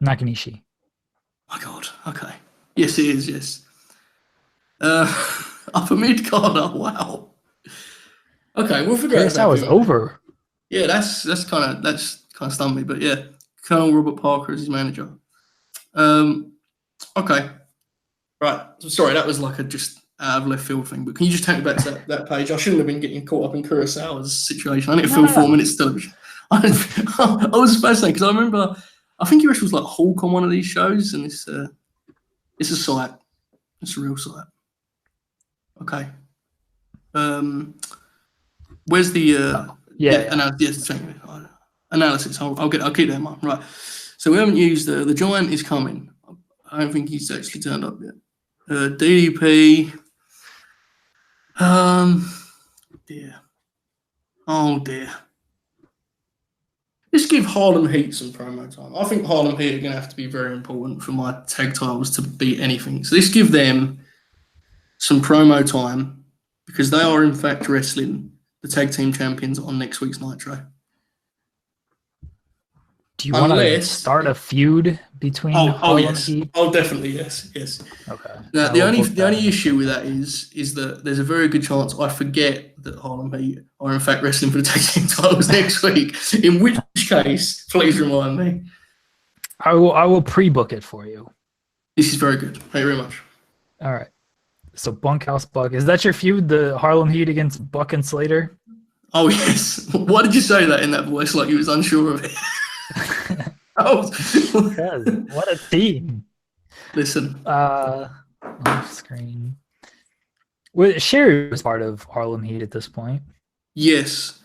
Nakanishi. My God. Okay. Yes, it is. Yes. Upper mid carder. Wow. Okay, we'll figure out. Kurosawa's over. Yeah, that's kind of stunned me, but yeah, Colonel Robert Parker is his manager. Okay, right. So sorry, that was like a just out of left field thing. But can you just take me back to that page? I shouldn't have been getting caught up in Kurosawa's situation. I need to film 4 minutes of television. I was fascinated because I remember I think he wrestled like Hulk on one of these shows, and it's a sight. It's a real sight. Okay. Where's the analysis? I'll keep that in mind. Right. So we haven't used the giant is coming. I don't think he's actually turned up yet. DDP. Dear. Oh dear. Let's give Harlem Heat some promo time. I think Harlem Heat are going to have to be very important for my tag titles to beat anything. So let's give them some promo time because they are in fact wrestling the tag team champions on next week's Nitro. Do you want to start a feud between Harlem Heat? Oh, definitely, yes. Okay. Now, the only issue with that is that there's a very good chance I forget that Harlem Heat are in fact wrestling for the tag team titles next week. In which case, please remind me. I will pre-book it for you. This is very good. Thank you very much. All right. So Bunkhouse Buck, is that your feud, the Harlem Heat against Buck and Slater? Oh yes. Why did you say that in that voice like you was unsure of it? What a team. Listen. Off screen. Well, Sherry was part of Harlem Heat at this point. Yes.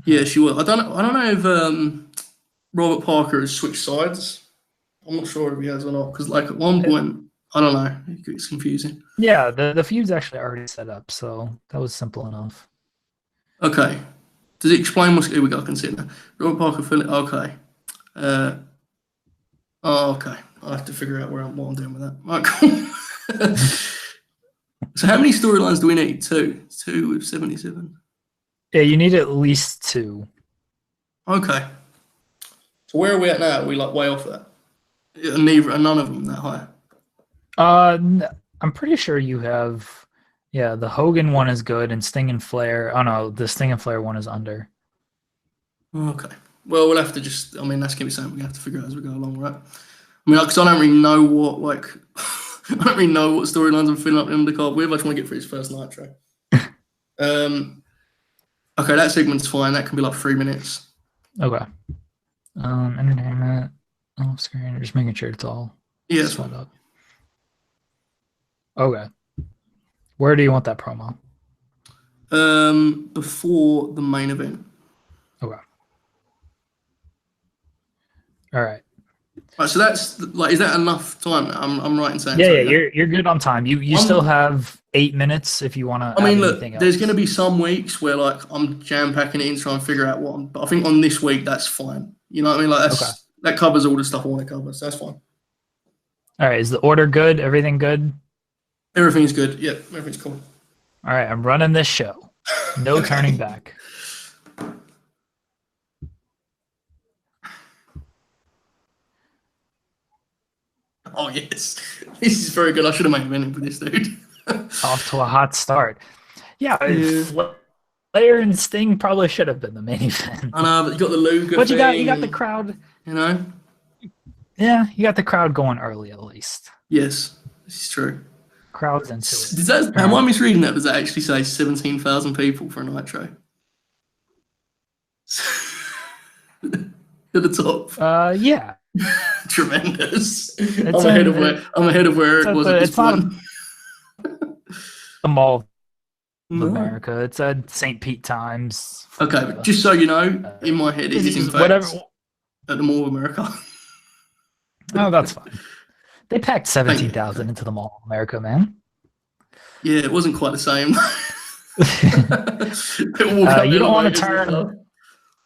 Yeah, she was. I don't know if Robert Parker has switched sides. I'm not sure if he has or not, because like at one point, I don't know, it's confusing. Yeah, the feud's actually already set up, so that was simple enough. Okay. Does it explain what's... Here we go, I can see it now. Robert Parker, Philip... Okay. Okay. I'll have to figure out what I'm doing with that. Right, cool. So how many storylines do we need? Two with 77. Yeah, you need at least 2. Okay. So where are we at now? Are we like way off that? None of them that high. I'm pretty sure you have. Yeah, the Hogan one is good, and Sting and Flair. Oh no, the Sting and Flair one is under. Okay. Well, we'll have to just. I mean, that's gonna be something we have to figure out as we go along, right? I mean, because I don't really know what like. I don't really know what storylines I'm filling up in the card with. I just want to get through his first Nitro. Okay, that segment's fine. That can be like 3 minutes. Okay. Entertainment off screen. Just making sure it's all set up. Okay. Where do you want that promo? Before the main event. Okay. All right. Right, so that's like, is that enough time? I'm right in saying. Yeah, you're good on time. You still have 8 minutes if you want to. I mean, look, there's going to be some weeks where like I'm jam packing it in, trying to figure out what. But I think on this week that's fine. You know what I mean? Like that covers all the stuff I want to cover, so that's fine. All right, is the order good? Everything good? Everything's good. Yeah, everything's cool. All right, I'm running this show. No turning back. Oh, yes. This is very good. I should have made a minute for this, dude. Off to a hot start. Yeah, Yeah. Flair and Sting probably should have been the main event. I know, but you got the Luger But thing. you got the crowd. You know? Yeah, you got the crowd going early at least. Yes, this is true. Crowd's into it. Does that, am I misreading that? Does that actually say 17,000 people for a Nitro? At the top. Yeah. Tremendous. I'm ahead of where Eric was at this point. The Mall of America. It's at St. Pete Times. Okay, but just so you know, in my head, it is in fact at the Mall of America. Oh, that's fine. They packed 17,000 into the Mall of America, man. Yeah, it wasn't quite the same. You don't want to turn.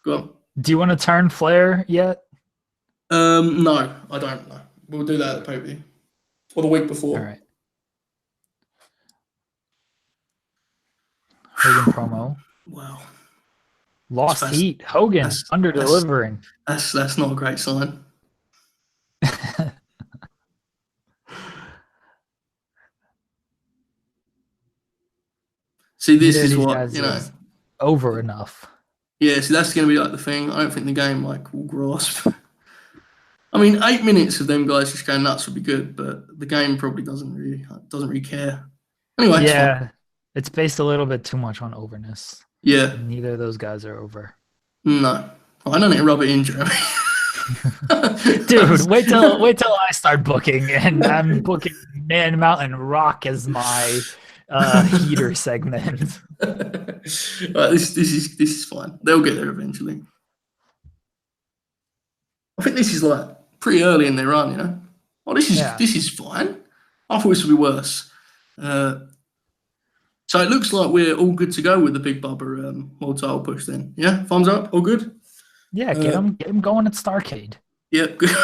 Go on. Do you want to turn Flair yet? No, I don't. No. We'll do that at the pay-per-view. Or the week before. All right. Hogan promo. Wow. Lost heat. Hogan under-delivering. That's not a great sign. See, this is what, over enough. Yeah, see, that's going to be like the thing. I don't think the game will grasp. I mean, 8 minutes of them guys just going nuts would be good, but the game probably doesn't really care. Anyway, yeah, it's based a little bit too much on overness. Yeah, neither of those guys are over. No, I don't need to rub it in, Jeremy. Dude, wait till I start booking, and I'm booking Man Mountain Rock as my heater segment. This is fine. They'll get there eventually. I think this is like pretty early in their run, you know. Oh, this is fine. I thought this would be worse. So it looks like we're all good to go with the Big Bubba world title push then. Yeah, thumbs up, all good. Yeah, get him going at Starrcade. Yep. Yeah,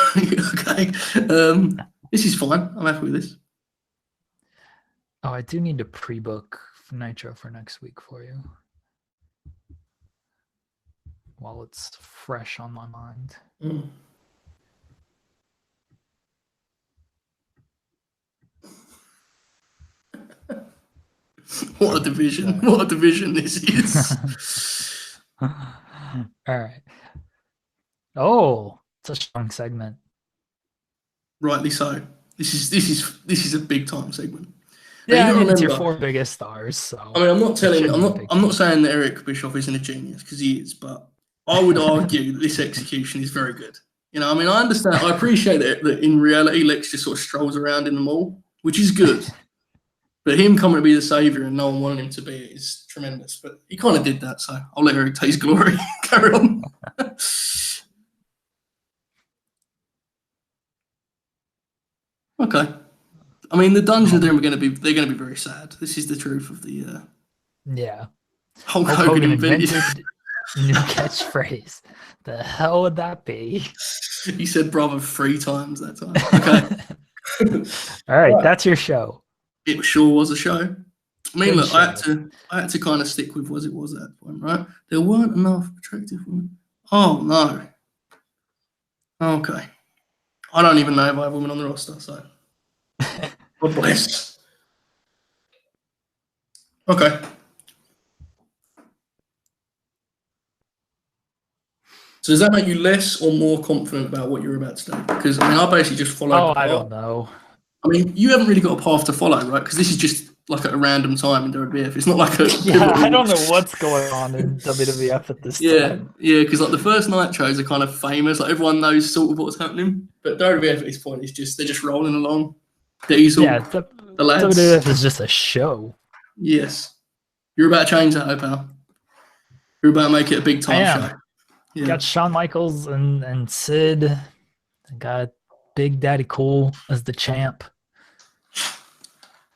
okay. This is fine. I'm happy with this. Oh, I do need to pre-book Nitro for next week for you, while it's fresh on my mind. Mm. What a division. What a division this is. All right. Oh, it's a strong segment. Rightly so. This is a big time segment. Yeah, it's your 4 biggest stars. So I mean, I'm not saying that Eric Bischoff isn't a genius, because he is, but I would argue that this execution is very good. You know, I mean, I understand, I appreciate that in reality Lex just sort of strolls around in the mall, which is good. But him coming to be the saviour and no one wanting him to be it is tremendous. But he kind of did that, so I'll let Eric take his glory. Carry on. Okay. I mean, the dungeons they're going to be very sad. This is the truth of the. Yeah. Hulk Hogan invented new catchphrase. The hell would that be? He said "brother" 3 times that time. Okay. All right, that's your show. It sure was a show. I mean, look, I had to kind of stick with what it was at that point, right? There weren't enough attractive women. Oh no. Okay. I don't even know if I have women on the roster, so God bless. Okay. So does that make you less or more confident about what you're about to do? Because I mean, I basically just followed. Oh, I don't know. I mean, you haven't really got a path to follow, right? Because this is just like at a random time in WWF. It's not like a I don't know what's going on in WWF at this time. Yeah, because like the first Nitros are kind of famous. Like everyone knows sort of what's happening. But WWF at this point is just they're just rolling along. Diesel, the lads. WWF is just a show. Yes, you're about to change that, pal. You're about to make it a big time show. Yeah. Got Shawn Michaels and Sid. Got Big Daddy Cool as the champ.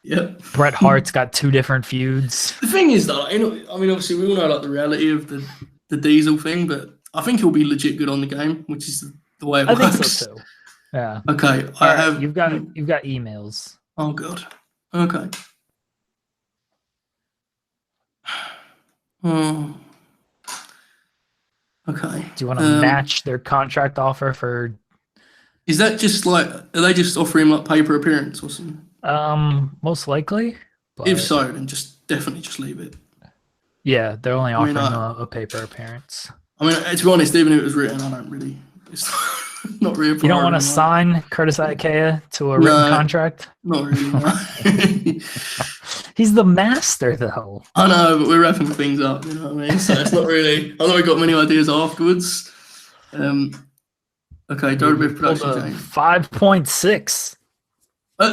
Yep. Bret Hart's got 2 different feuds. The thing is, though, I mean, obviously we all know like the reality of the Diesel thing, but I think he'll be legit good on the game, which is the way it works. I think so too. Yeah. Okay. You've got emails. Oh God. Okay. Oh. Okay. Do you want to match their contract offer for Is that just like, are they just offering like paper appearance or something? Most likely, If but so, then just definitely just leave it. yeah, they're only I mean, offering a paper appearance. I mean, to be honest, even if it was written, I don't really. It's not really a You don't want to priority. sign Curtis Ikea to a written No, contract? not really. No. He's the master, though. I know, but we're wrapping things up. You know what I mean? So it's not really. I know we got many ideas afterwards. Okay, You Derby pulled production a change. 5.6.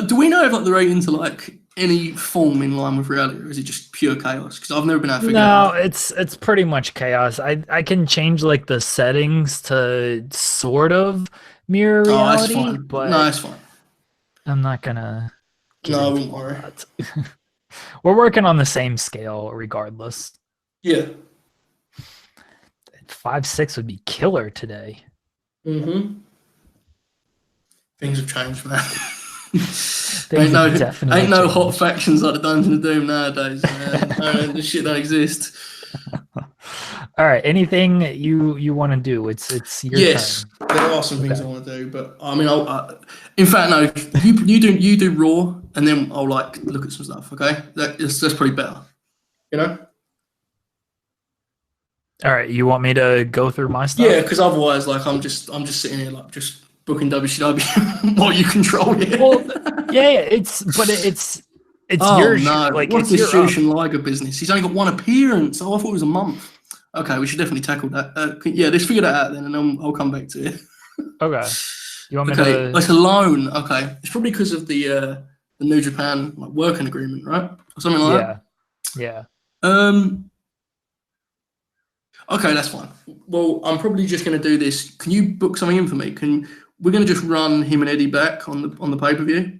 Do we know if like the ratings are like any form in line with reality, or is it just pure chaos? Because I've never been able to figure No, that out. it's pretty much chaos. I can change like the settings to sort of mirror Oh, that's reality, fine. No, but that's fine. I'm not gonna get No, I into wouldn't all worry. that. We're working on the same scale regardless. Yeah. 5.6 would be killer today. Mm-hmm. Things have changed, man. Things have definitely ain't no changed. hot factions like the Dungeon of Doom nowadays, man. This shit don't exist. All right. Anything you want to do? It's your Yes, turn. there are some things I Okay. want to do, but I mean, in fact, no. You do Raw, and then I'll like look at some stuff. Okay, that's probably better. You know? All right. You want me to go through my Yeah, stuff? because otherwise, like, I'm just sitting here like just booking WCW while you control it. Well, yeah. It's Oh your no! like What's it's this your up. Jushin Liger business? He's only got one appearance. Oh, I thought it was a month. Okay, we should definitely tackle that. Yeah, let's figure that out then, and then I'll come back to it. Okay. You want me Okay, to? like a loan. Okay, it's probably because of the New Japan like working agreement, right, or something like Yeah. Yeah. that. Okay, that's fine. Well, I'm probably just going to do this. Can you book something in for me? We're going to just run him and Eddie back on the pay per view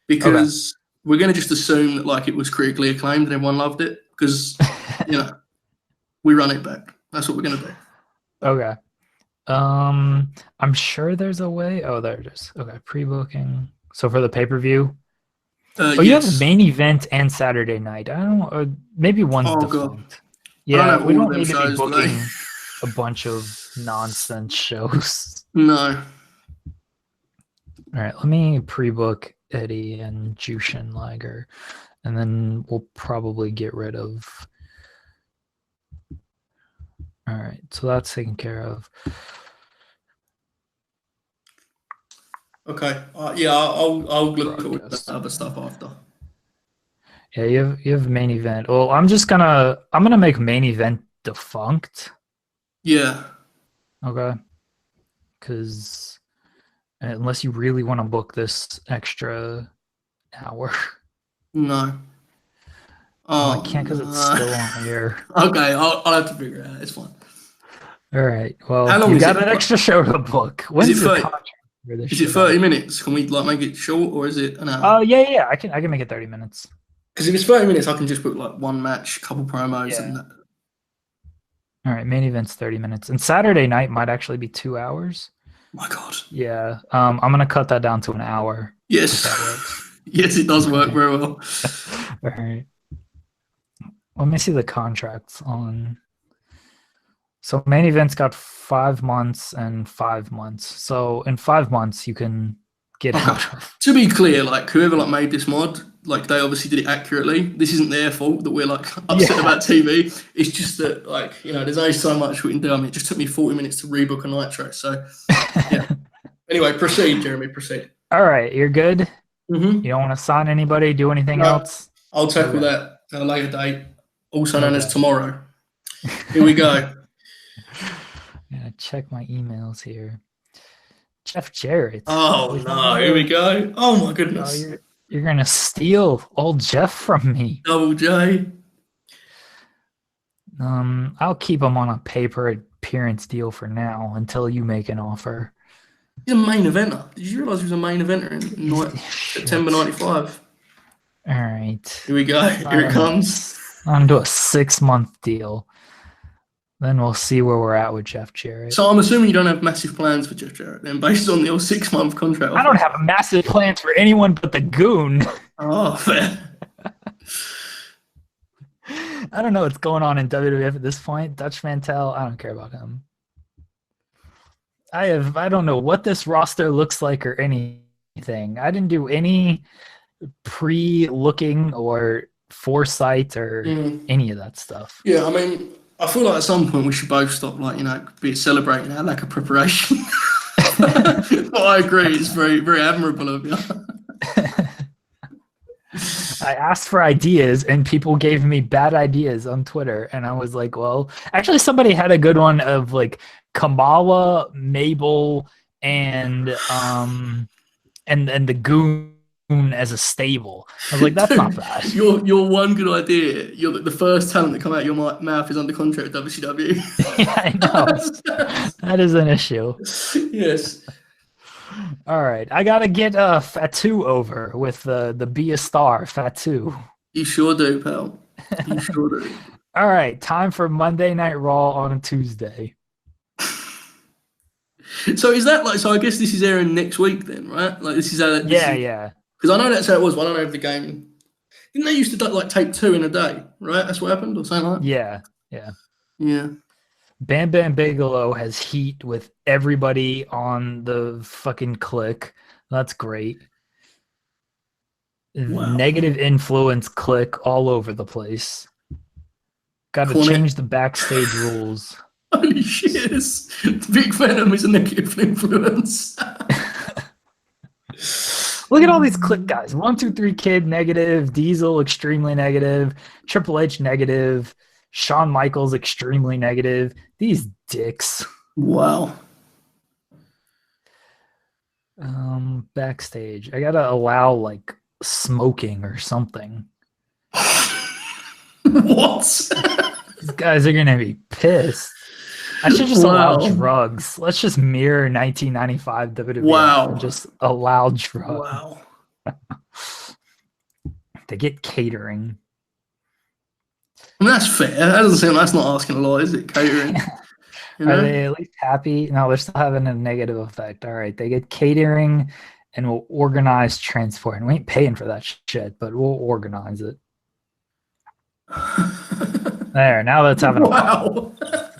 because we're going to just assume that like it was critically acclaimed and everyone loved it because we run it back. That's what we're going to do. Okay. I'm sure there's a way. Oh, there it is. Okay, pre-booking. So for the pay-per-view. Oh, you have Yes. main event and Saturday night. I don't know. Or maybe one's Oh god. defunct. I don't Yeah, have we all of don't them need to be shows today. booking a bunch of nonsense shows. No. All right, let me pre-book Eddie and Jushin Liger, and then we'll probably get rid of. All right, so that's taken care of. Okay. Yeah, I'll look at Broadcast. the other stuff after. Yeah, you have main event. Well, I'm gonna make main event defunct. Yeah. Okay. Because unless you really want to book this extra hour. No. I Oh, can't because it's still on here. Okay, I'll have to figure it out. It's fine. All right. Well, How long you is got it? an extra show to book. When's it your 30 contract for this Is it shit 30 up? minutes? Can we like make it short or is it an hour? Oh, yeah. I can make it 30 minutes. Because if it's 30 minutes, I can just book like one match, couple promos, and Yeah. that. All right. Main event's 30 minutes. And Saturday night might actually be 2 hours. My God. Yeah. I'm going to cut that down to an hour. Yes. If that works. Yes, it does work very well. All right. Let me see the contracts on. So main event's got 5 months and 5 months. So in 5 months you can get out of. To be clear, like whoever like made this mod, like they obviously did it accurately. This isn't their fault that we're like upset about TV. It's just that like there's only so much we can do. I mean, it just took me 40 minutes to rebook a Nitro. So yeah. Anyway, proceed, Jeremy. Proceed. All right, you're good. Mm-hmm. You don't want to sign anybody, do anything else? I'll tackle that at a later date, also known as Okay. tomorrow. Here we go. Yeah, check my emails here. Jeff Jarrett. Oh no, here we go. Oh my goodness. Oh, you're gonna steal old Jeff from me. Double J. I'll keep him on a paper appearance deal for now until you make an offer. He's a main eventer. Did you realise he was a main eventer in September '95? All right. Here we go. Here it comes. I'm gonna do a 6-month deal. Then we'll see where we're at with Jeff Jarrett. So I'm assuming you don't have massive plans for Jeff Jarrett then, based on your 6-month contract. I don't have massive plans for anyone but the Goon. Oh, fair. I don't know what's going on in WWF at this point. Dutch Mantel, I don't care about him. I don't know what this roster looks like or anything. I didn't do any pre-looking or foresight or any of that stuff. Yeah, I mean, I feel like at some point we should both stop, like, be celebrating our lack of preparation. But I agree, it's very, very admirable of you. I asked for ideas and people gave me bad ideas on Twitter, and I was like, well, actually somebody had a good one of like Kamala, Mabel, and the Goon as a stable. I was like, that's not bad. Your one good idea, the first talent that come out of your mouth is under contract with WCW. Yeah, I know. That is an issue. Yes. All right, I gotta get Fatu over with the Be a Star Fatu. You sure do, pal. You sure do. All right, time for Monday Night Raw on a Tuesday. So is that like? So I guess this is airing next week then, right? Like this is how. Yeah. Because I know that's how it was. But I don't know if the game. Didn't they used to like tape 2 in a day, right? That's what happened, or something like that. Yeah. Bam Bam Bigelow has heat with everybody on the fucking click. That's great. Wow. Negative influence click all over the place. Got to change the backstage rules. Holy shit! Big Venom is a negative influence. Look at all these click guys. 1, 2, 3 Kid negative. Diesel extremely negative. Triple H negative. Shawn Michaels extremely negative. These dicks. Wow. Backstage. I gotta allow like smoking or something. What? These guys are gonna be pissed. I should just allow drugs. Let's just mirror 1995 WWE. Wow. And just allow drugs. Wow. They get catering. I mean, that's fair. That doesn't seem. That's not asking a lot, is it? Catering. You know? Are they at least happy? No, they're still having a negative effect. All right, they get catering, and we'll organize transport. And we ain't paying for that shit, but we'll organize it. There, now that's having a wow.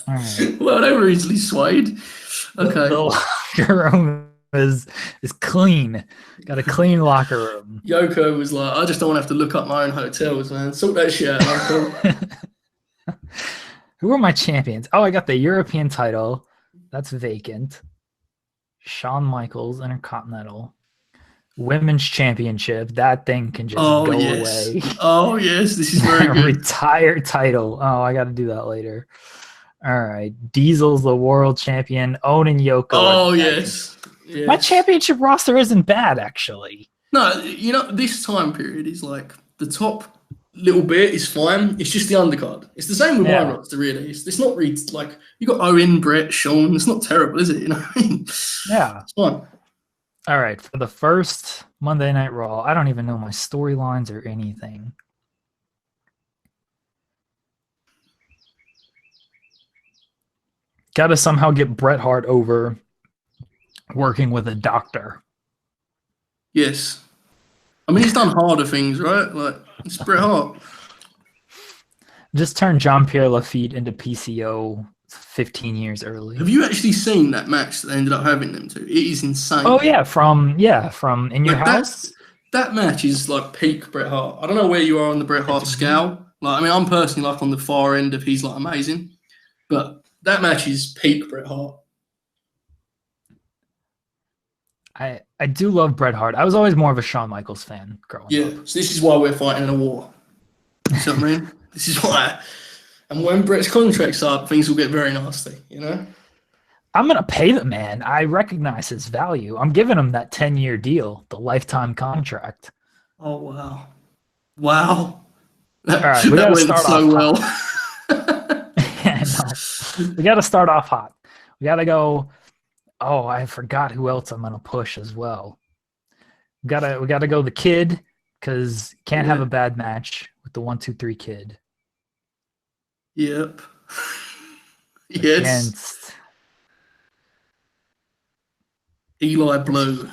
All right. Well, they were easily swayed. Okay. The locker room is clean. Got a clean locker room. Yoko was like, I just don't want to have to look up my own hotels, man. Sort that shit out, Yoko. Who are my champions? Oh, I got the European title. That's vacant. Shawn Michaels, Intercontinental. Women's Championship. That thing can just go away. Oh, yes. This is very good. Retired title. Oh, I got to do that later. All right. Diesel's the world champion. Owen and Yoko. Oh, yes. My championship roster isn't bad, actually. No, this time period is like the top little bit is fine. It's just the undercard. It's the same with my roster, really. It's not really like you got Owen, Brett, Shawn. It's not terrible, is it? You know what I mean? Yeah. It's fine. All right. For the first Monday Night Raw, I don't even know my storylines or anything. Got to somehow get Bret Hart over working with a doctor. Yes. I mean, he's done harder things, right? Like, it's Bret Hart. Just turned Jean-Pierre LaFitte into PCO 15 years early. Have you actually seen that match that they ended up having them to? It is insane. Oh, yeah, from In Your House? That match is like peak Bret Hart. I don't know where you are on the Bret Hart scale. Like, I mean, I'm personally like on the far end of he's like amazing. But that match is peak Bret Hart. I do love Bret Hart. I was always more of a Shawn Michaels fan growing up. Yeah, so this is why we're fighting in a war. You know what I mean? This is why. And when Bret's contract's up, things will get very nasty, you know? I'm going to pay the man. I recognize his value. I'm giving him that 10-year deal, the lifetime contract. Oh, wow. Wow. All right, we got to start so well. Yeah, no. We got to start off hot. We got to go. Oh, I forgot who else I'm going to push as well. We got to go the Kid, because can't have a bad match with the 1, 2, 3 Kid. Yep. Yes. Against Eli Blue.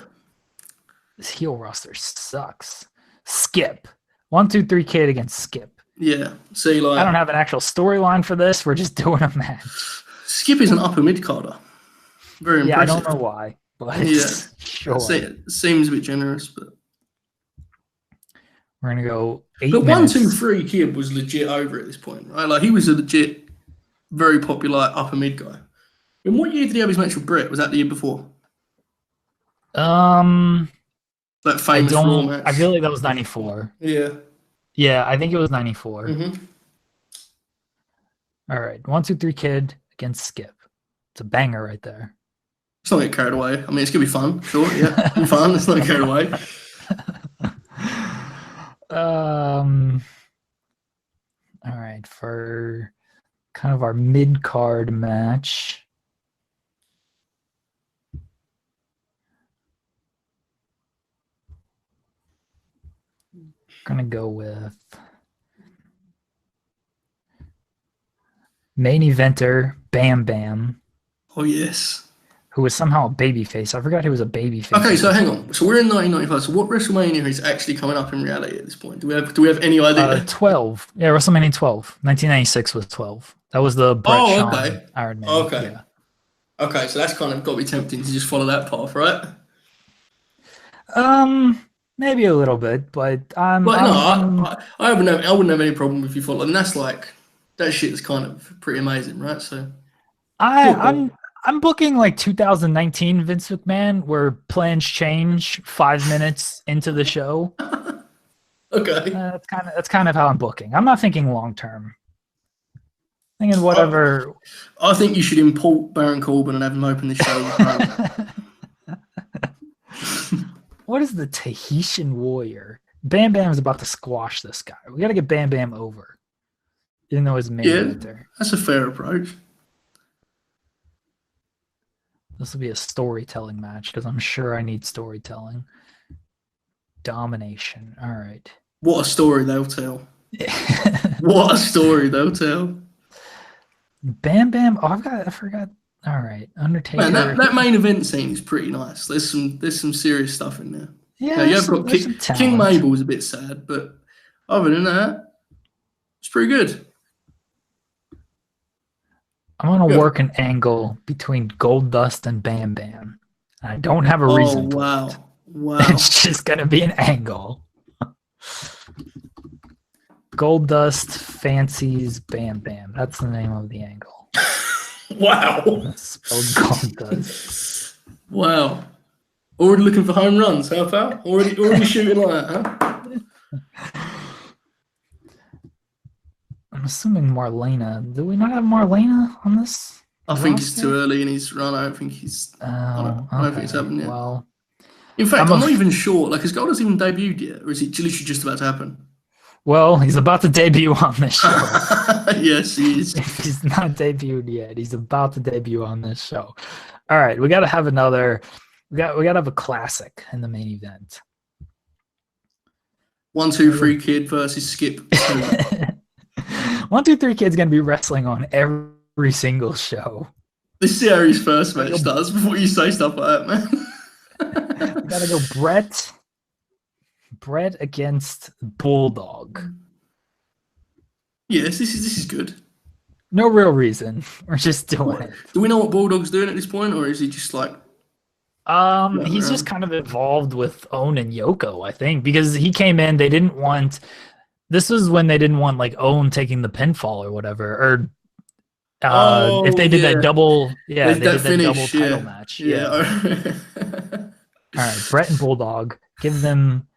This heel roster sucks. Skip. 1, 2, 3 Kid against Skip. Yeah. See, like, I don't have an actual storyline for this. We're just doing a match. Skip is an upper mid-carder. Very Yeah, I impressive. don't know why, but Yeah, sure. seems a bit generous, but We're gonna go 8 but minutes. 1-2-3 Kid was legit over at this point, right? Like he was a legit, very popular upper mid guy. In what year did he have his match with Brett? Was that the year before? That famous Raw match. I feel like that was 94. Yeah. Yeah, I think it was 94. Mm-hmm. All right. 1-2-3 Kid against Skip. It's a banger right there. Let's not get carried away. I mean, it's gonna be fun, sure. Yeah, it'll be fun. Let's not get carried away. All right, for kind of our mid card match. Gonna go with main eventer Bam Bam. Oh yes. Who was somehow a babyface. I forgot he was a babyface. Okay, so hang on. So we're in 1995. So what WrestleMania is actually coming up in reality at this point? Do we have any idea? 12. Yeah, WrestleMania 12. 1996 was 12. That was the Brett Shawn Iron Man. Okay. Yeah. Okay, so that's kind of got to be tempting to just follow that path, right? Maybe a little bit, but I wouldn't have any problem if you follow. And that's like that shit is kind of pretty amazing, right? So I'm booking like 2019 Vince McMahon where plans change 5 minutes into the show. Okay. That's kind of how I'm booking. I'm not thinking long term. Thinking whatever. I think you should import Baron Corbin and have him open the show. What is the Tahitian Warrior? Bam Bam is about to squash this guy. We got to get Bam Bam over. Even though his main eventer. That's a fair approach. This will be a storytelling match because I'm sure I need storytelling. Domination. All right. What a story they'll tell. What a story they'll tell. Bam Bam. Oh, I forgot. All right. Undertaker. Man, that main event scene is pretty nice. There's some serious stuff in there. Yeah, you've got King Mabel was a bit sad, but other than that, it's pretty good. I'm gonna work an angle between Goldust and Bam Bam. I don't have a reason. Oh wow, for it. Wow! It's just gonna be an angle. Goldust fancies Bam Bam. That's the name of the angle. Wow. Spelled Goldust. Wow. Already looking for home runs, huh, pal? Already shooting like that, huh? I'm assuming Marlena. Do we not have Marlena on this? I think it's too early in his run. I don't think he's. I don't think it's happened yet. Well, in fact, I'm not even sure. Like, has Goldust even debuted yet, or is it literally just about to happen? Well, he's about to debut on this show. Yes, he is. He's not debuted yet. He's about to debut on this show. All right, we got to have another. We got to have a classic in the main event. 1-2-3 Kid versus Skip. 1-2-3 Kid's gonna be wrestling on every single show. This is how his first match starts before you say stuff like that, man. We gotta go Brett against Bulldog. Yes, this is good. No real reason. We're just doing it. Do we know what Bulldog's doing at this point, or is he just like? He's just kind of involved with Owen and Yoko, I think, because he came in. They didn't want. This was when they didn't want like Owen taking the pinfall or whatever, or if they did that double, they did that double title match. Yeah. All right, Brett and Bulldog. Give them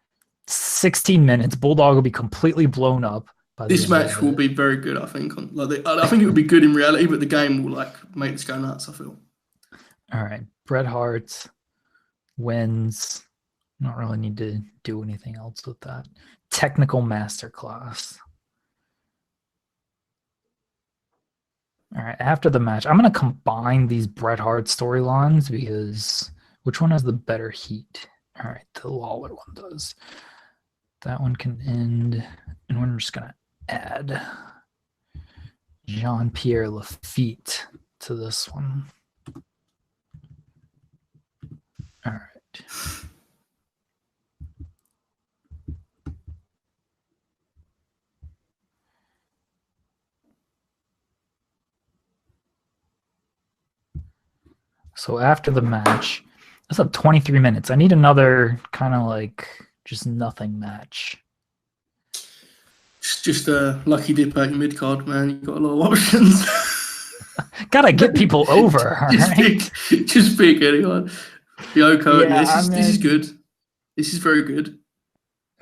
16 minutes. Bulldog will be completely blown up. This match will be very good, I think. I think it would be good in reality, but the game will like make this go nuts, I feel. All right, Bret Hart wins. Don't really need to do anything else with that. Technical masterclass. All right, after the match, I'm going to combine these Bret Hart storylines because which one has the better heat? All right, the Lawler one does. That one can end, and we're just going to add Jean-Pierre LaFitte to this one. All right. So after the match, that's up 23 minutes. I need another kind of like just nothing match. It's just a lucky dip out your mid card, man. You've got a lot of options. Gotta get people over, all right? Just pick anyone. Yoko, Yeah, this is good. This is very good.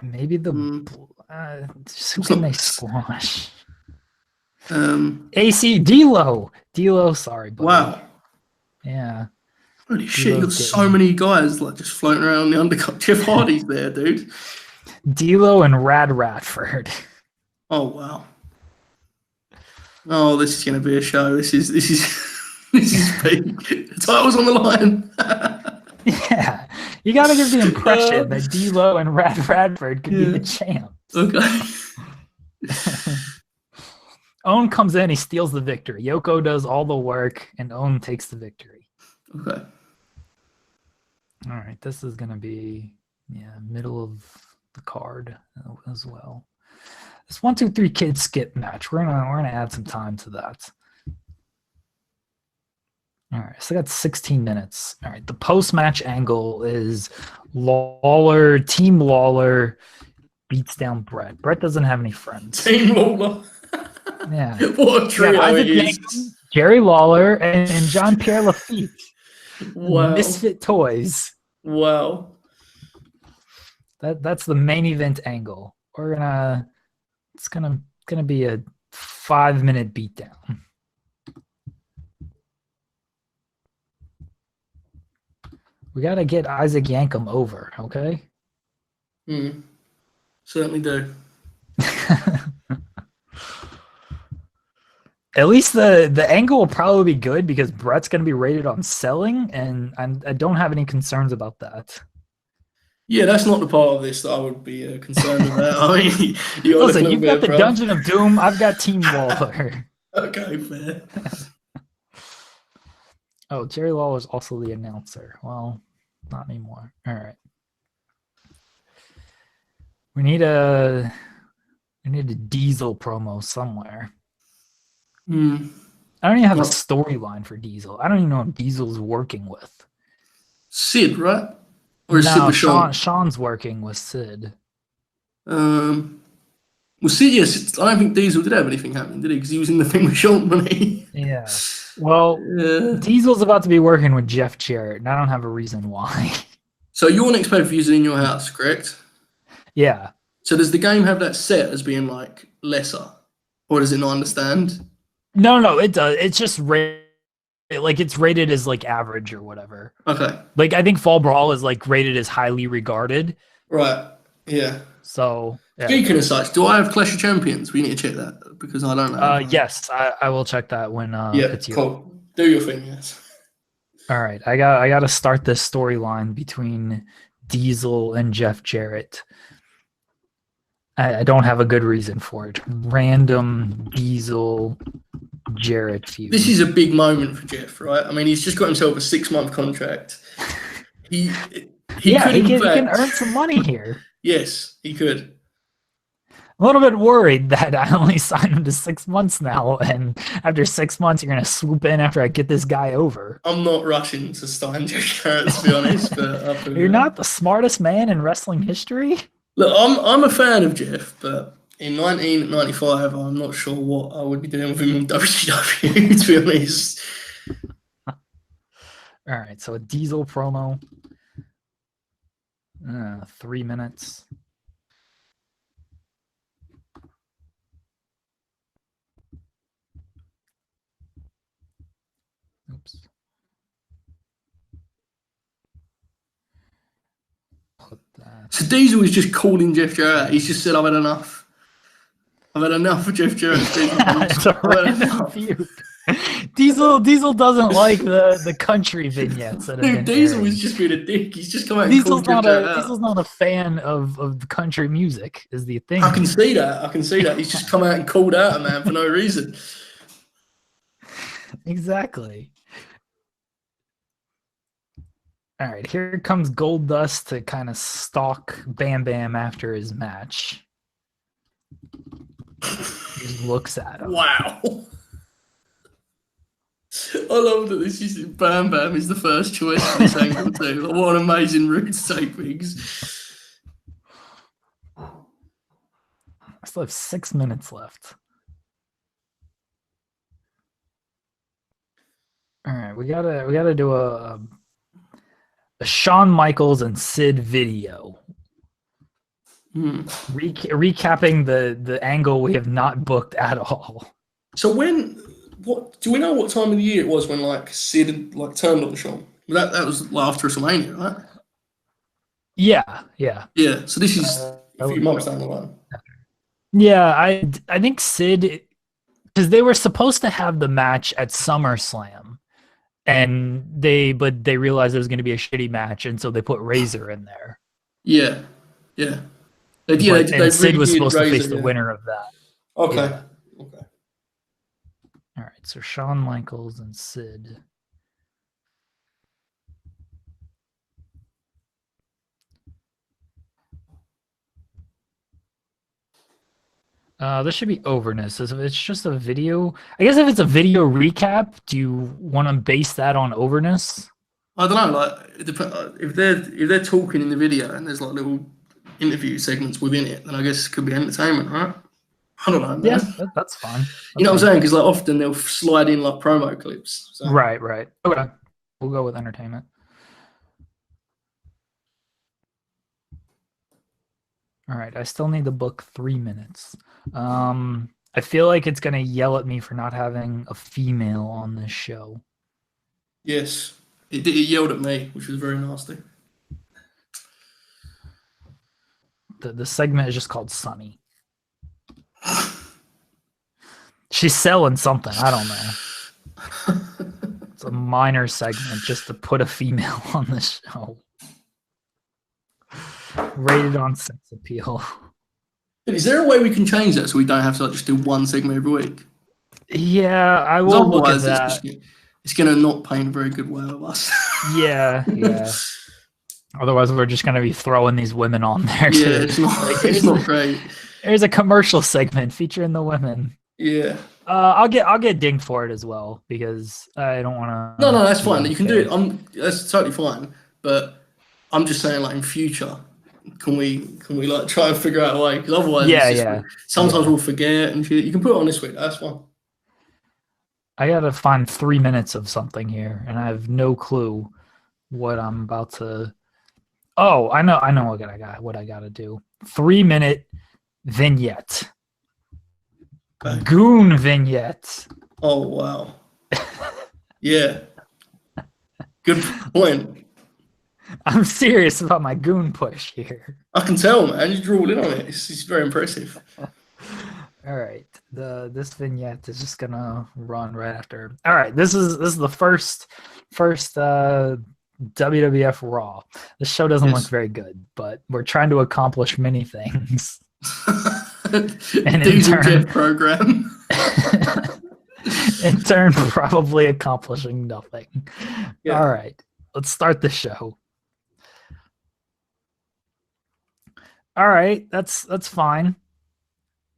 Maybe the who can they squash? AC D'Lo, sorry, buddy. Wow. Yeah. Holy shit, you got so many guys like just floating around the undercut. Jeff Hardy's there, dude. D'Lo and Rad Radford. Oh wow. Oh, this is gonna be a show. This is big. The title's on the line. Yeah. You gotta give the impression that D'Lo and Rad Radford could be the champs. Okay. Owen comes in, he steals the victory. Yoko does all the work, and Owen takes the victory. Okay. All right, this is gonna be middle of the card as well. This 1, 2, 3 kid skip match. We're gonna add some time to that. All right, so that's 16 minutes. All right, the post-match angle is Team Lawler beats down Brett. Brett doesn't have any friends. Team Lawler. Yeah. What a trio Isaac it is. Yankem, Jerry Lawler, and Jean-Pierre LaFitte. Wow. Misfit Toys. Wow. That's the main event angle. It's gonna be a 5-minute beatdown. We gotta get Isaac Yankem over, okay? Certainly do. At least the angle will probably be good because Brett's gonna be rated on selling, and I don't have any concerns about that. Yeah, that's not the part of this that I would be concerned about. I mean, listen, you've got the Dungeon of Doom. I've got Team Lawler. Okay, fair. Oh, Jerry Lawler is also the announcer. Well, not anymore. All right. We need a Diesel promo somewhere. I don't even have a storyline for Diesel. I don't even know what Diesel's working with. Sid, right? Or is Sid with Shawn? Shawn's working with Sid. Well, Sid, yes. I don't think Diesel did have anything happen, did he? Because he was in the thing with Shawn, wasn't he? Yeah. Well, Diesel's about to be working with Jeff Jarrett, and I don't have a reason why. So your next pay-per-view is in your house, correct? Yeah. So does the game have that set as being like lesser, or does it not understand? No, it does. It's just it's rated as like average or whatever. Okay. Like I think Fall Brawl is like rated as highly regarded. Right. Yeah. So speaking of such, do I have Clash of Champions? We need to check that because I don't know. Yes, I will check that when it's cool. Do your thing, yes. All right. I got to start this storyline between Diesel and Jeff Jarrett. I don't have a good reason for it. Random Diesel Jarrett feud. This is a big moment for Jeff, right? I mean, he's just got himself a 6-month contract. He can earn some money here. Yes, he could. I'm a little bit worried that I only signed him to 6 months now, and after 6 months, you're going to swoop in after I get this guy over. I'm not rushing to sign Jeff Jarrett, to be honest. But you're not the smartest man in wrestling history? Look, I'm a fan of Jeff, but in 1995, I'm not sure what I would be doing with him on WCW, to be honest. All right, so a Diesel promo. 3 minutes. Oops. So Diesel is just calling Jeff Jarrett. He's just said, "I've had enough. I've had enough of Jeff Jarrett." It's a random feud. Diesel doesn't like the country vignettes. Dude, Diesel is just being a dick. He's just come out and called Jeff Jarrett out. Diesel's not a fan of the country music, is the thing. I can see that. He's just come out and called out a man for no reason. Exactly. All right, here comes Goldust to kind of stalk Bam Bam after his match. He just looks at him. Wow. I love that this is Bam Bam is the first choice for this angle too. Like, what an amazing route to take things. I still have 6 minutes left. All right, we gotta do a Shawn Michaels and Sid video. Recapping the angle we have not booked at all. So what do we know what time of the year it was when like Sid had, like turned on Shawn? That was like, after WrestleMania, right? Yeah. Yeah. So this is a few months down the line. Yeah, I think Sid, because they were supposed to have the match at SummerSlam, and they realized it was going to be a shitty match, and so they put Razor in there. Yeah. And Sid was supposed to face the winner of that. Okay. Yeah. Okay. All right, so Shawn Michaels and Sid. This should be overness. If it's just a video, I guess if it's a video recap, do you want to base that on overness? I don't know. Like, if they're talking in the video and there's like little interview segments within it, then I guess it could be entertainment, right? I don't know. Man. Yeah, that's fine. You know what I'm saying? Because like often they'll slide in like promo clips. So. Right. Okay, we'll go with entertainment. All right, I still need to book 3 minutes. I feel like it's gonna yell at me for not having a female on this show. Yes, it yelled at me, which was very nasty. The segment is just called Sunny. She's selling something. I don't know. It's a minor segment just to put a female on the show. Rated on sex appeal. Is there a way we can change that so we don't have to like, just do one segment every week? Yeah, I will look at that. It's going to not paint a very good way of us. Yeah. Otherwise, we're just going to be throwing these women on there. Yeah, it's not great. There's a commercial segment featuring the women. Yeah. I'll get dinged for it as well because I don't want to. No, that's fine. You can do it. That's totally fine. But I'm just saying, like in future, can we like try and figure out a way? Because otherwise, sometimes we'll forget and shit. You can put it on this week. That's fine. I gotta find 3 minutes of something here, and I have no clue what I'm about to. Oh, I know what I gotta do. 3 minute vignette. Okay. Goon vignette. Oh wow. Yeah. Good point. I'm serious about my goon push here. I can tell, man. You drew all in on it. It's very impressive. All right. This vignette is just gonna run right after. All right. This is the first WWF Raw. This show doesn't look very good, but we're trying to accomplish many things. And in turn, program. In turn, probably accomplishing nothing. Yeah. All right. Let's start the show. All right, that's fine.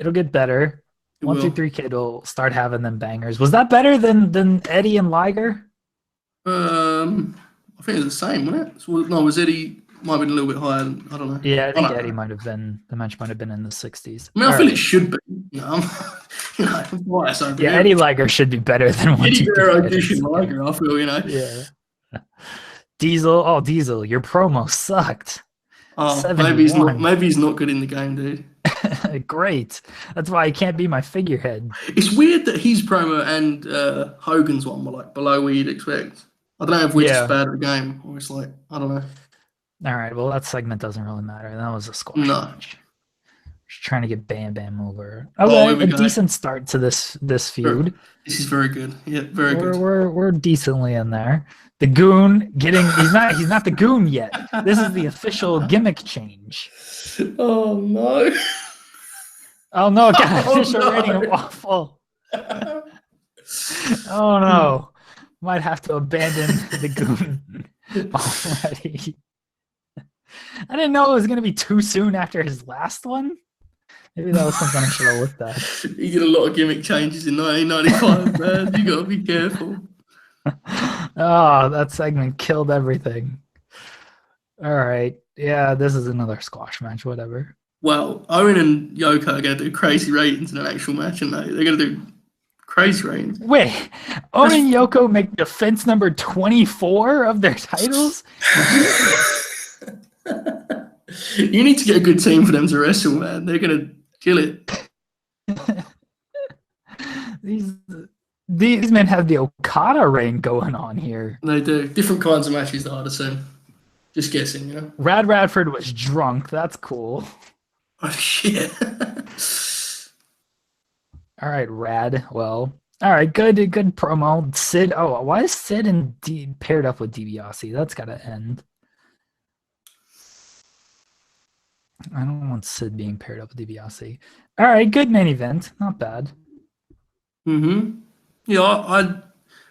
It'll get better. 1, 2, 3 Kid will start having them bangers. Was that better than Eddie and Liger? I think it was the same, wasn't it? So, no, was Eddie might have been a little bit higher. I don't know. Yeah, I think Eddie might have been. The match might have been in the 60s. I mean, I feel it should be. Eddie Liger should be better than Eddie audition Liger. I feel, Yeah. Diesel, your promo sucked. Oh, maybe he's not good in the game, dude. Great. That's why he can't be my figurehead. It's weird that his promo and Hogan's one were like below where you'd expect. I don't know if we're just bad at the game or it's like, I don't know. All right, well, that segment doesn't really matter. That was a squash match. Just trying to get Bam Bam over. Okay, a decent start to this feud. This is very good. Yeah, very good. We're decently in there. The Goon he's not the Goon yet. This is the official gimmick change. Oh no. Oh no, God, official rating of awful. Oh no. Might have to abandon the Goon already. I didn't know it was gonna be too soon after his last one. Maybe that was something I should have looked at. He did a lot of gimmick changes in 1995, man. You gotta be careful. Oh, that segment killed everything. All right. Yeah, this is another squash match, whatever. Well, Owen and Yoko are going to do crazy ratings in an actual match, and they're going to do crazy ratings. Wait, Owen and Yoko make defense number 24 of their titles? You need to get a good team for them to wrestle, man. They're going to kill it. These men have the Okada reign going on here. They do. Different kinds of matches that I'd have seen. Just guessing, you know? Rad Radford was drunk. That's cool. Oh, shit. All right, Rad. Well, all right, good promo. Sid. Oh, why is Sid and paired up with DiBiase? That's got to end. I don't want Sid being paired up with DiBiase. All right, good main event. Not bad. Mm-hmm. Yeah,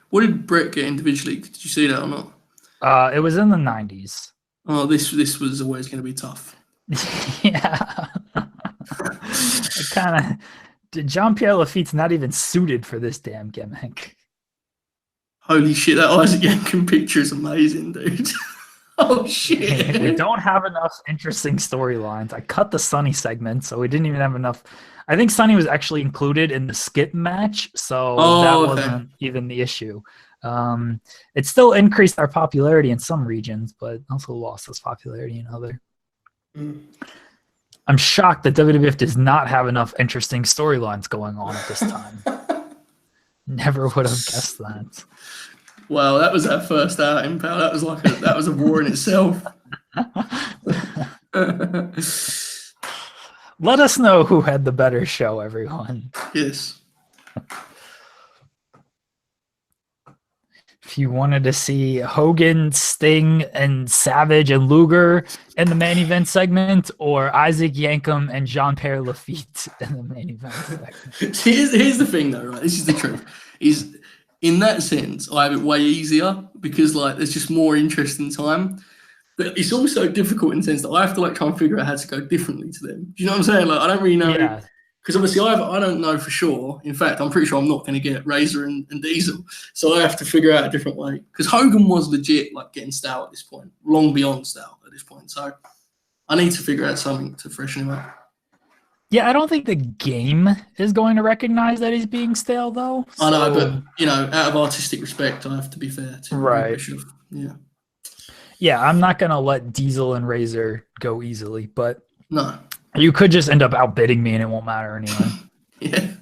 what did Brett get individually? Did you see that or not? It was in the 90s. Oh, this was always going to be tough. Yeah. Jean-Pierre LaFitte's not even suited for this damn gimmick. Holy shit, that Isaac Yankem picture is amazing, dude. Oh, shit. We don't have enough interesting storylines. I cut the Sunny segment, so we didn't even have enough. I think Sunny was actually included in the skip match, so that wasn't even the issue. It still increased our popularity in some regions, but also lost its popularity in other. I'm shocked that WWF does not have enough interesting storylines going on at this time. Never would have guessed that. Wow, that was that first outing, pal. That was a war in itself. Let us know who had the better show, everyone. Yes. If you wanted to see Hogan, Sting, and Savage and Luger in the main event segment, or Isaac Yankem and Jean-Pierre LaFitte in the main event segment. Here's the thing, though, right? This is the truth. Is in that sense, I have it way easier because there's just more interesting time. But it's also difficult in the sense that I have to try and figure out how to go differently to them. Do you know what I'm saying? I don't really know. Yeah. Because obviously I don't know for sure. In fact, I'm pretty sure I'm not going to get Razor and Diesel. So I have to figure out a different way. Because Hogan was legit getting stout at this point, long beyond stout at this point. So I need to figure out something to freshen him up. Yeah, I don't think the game is going to recognize that he's being stale, though. I know, but, out of artistic respect, I have to be fair to right. Yeah. Yeah, I'm not going to let Diesel and Razor go easily, but no. You could just end up outbidding me and it won't matter anyway. Yeah.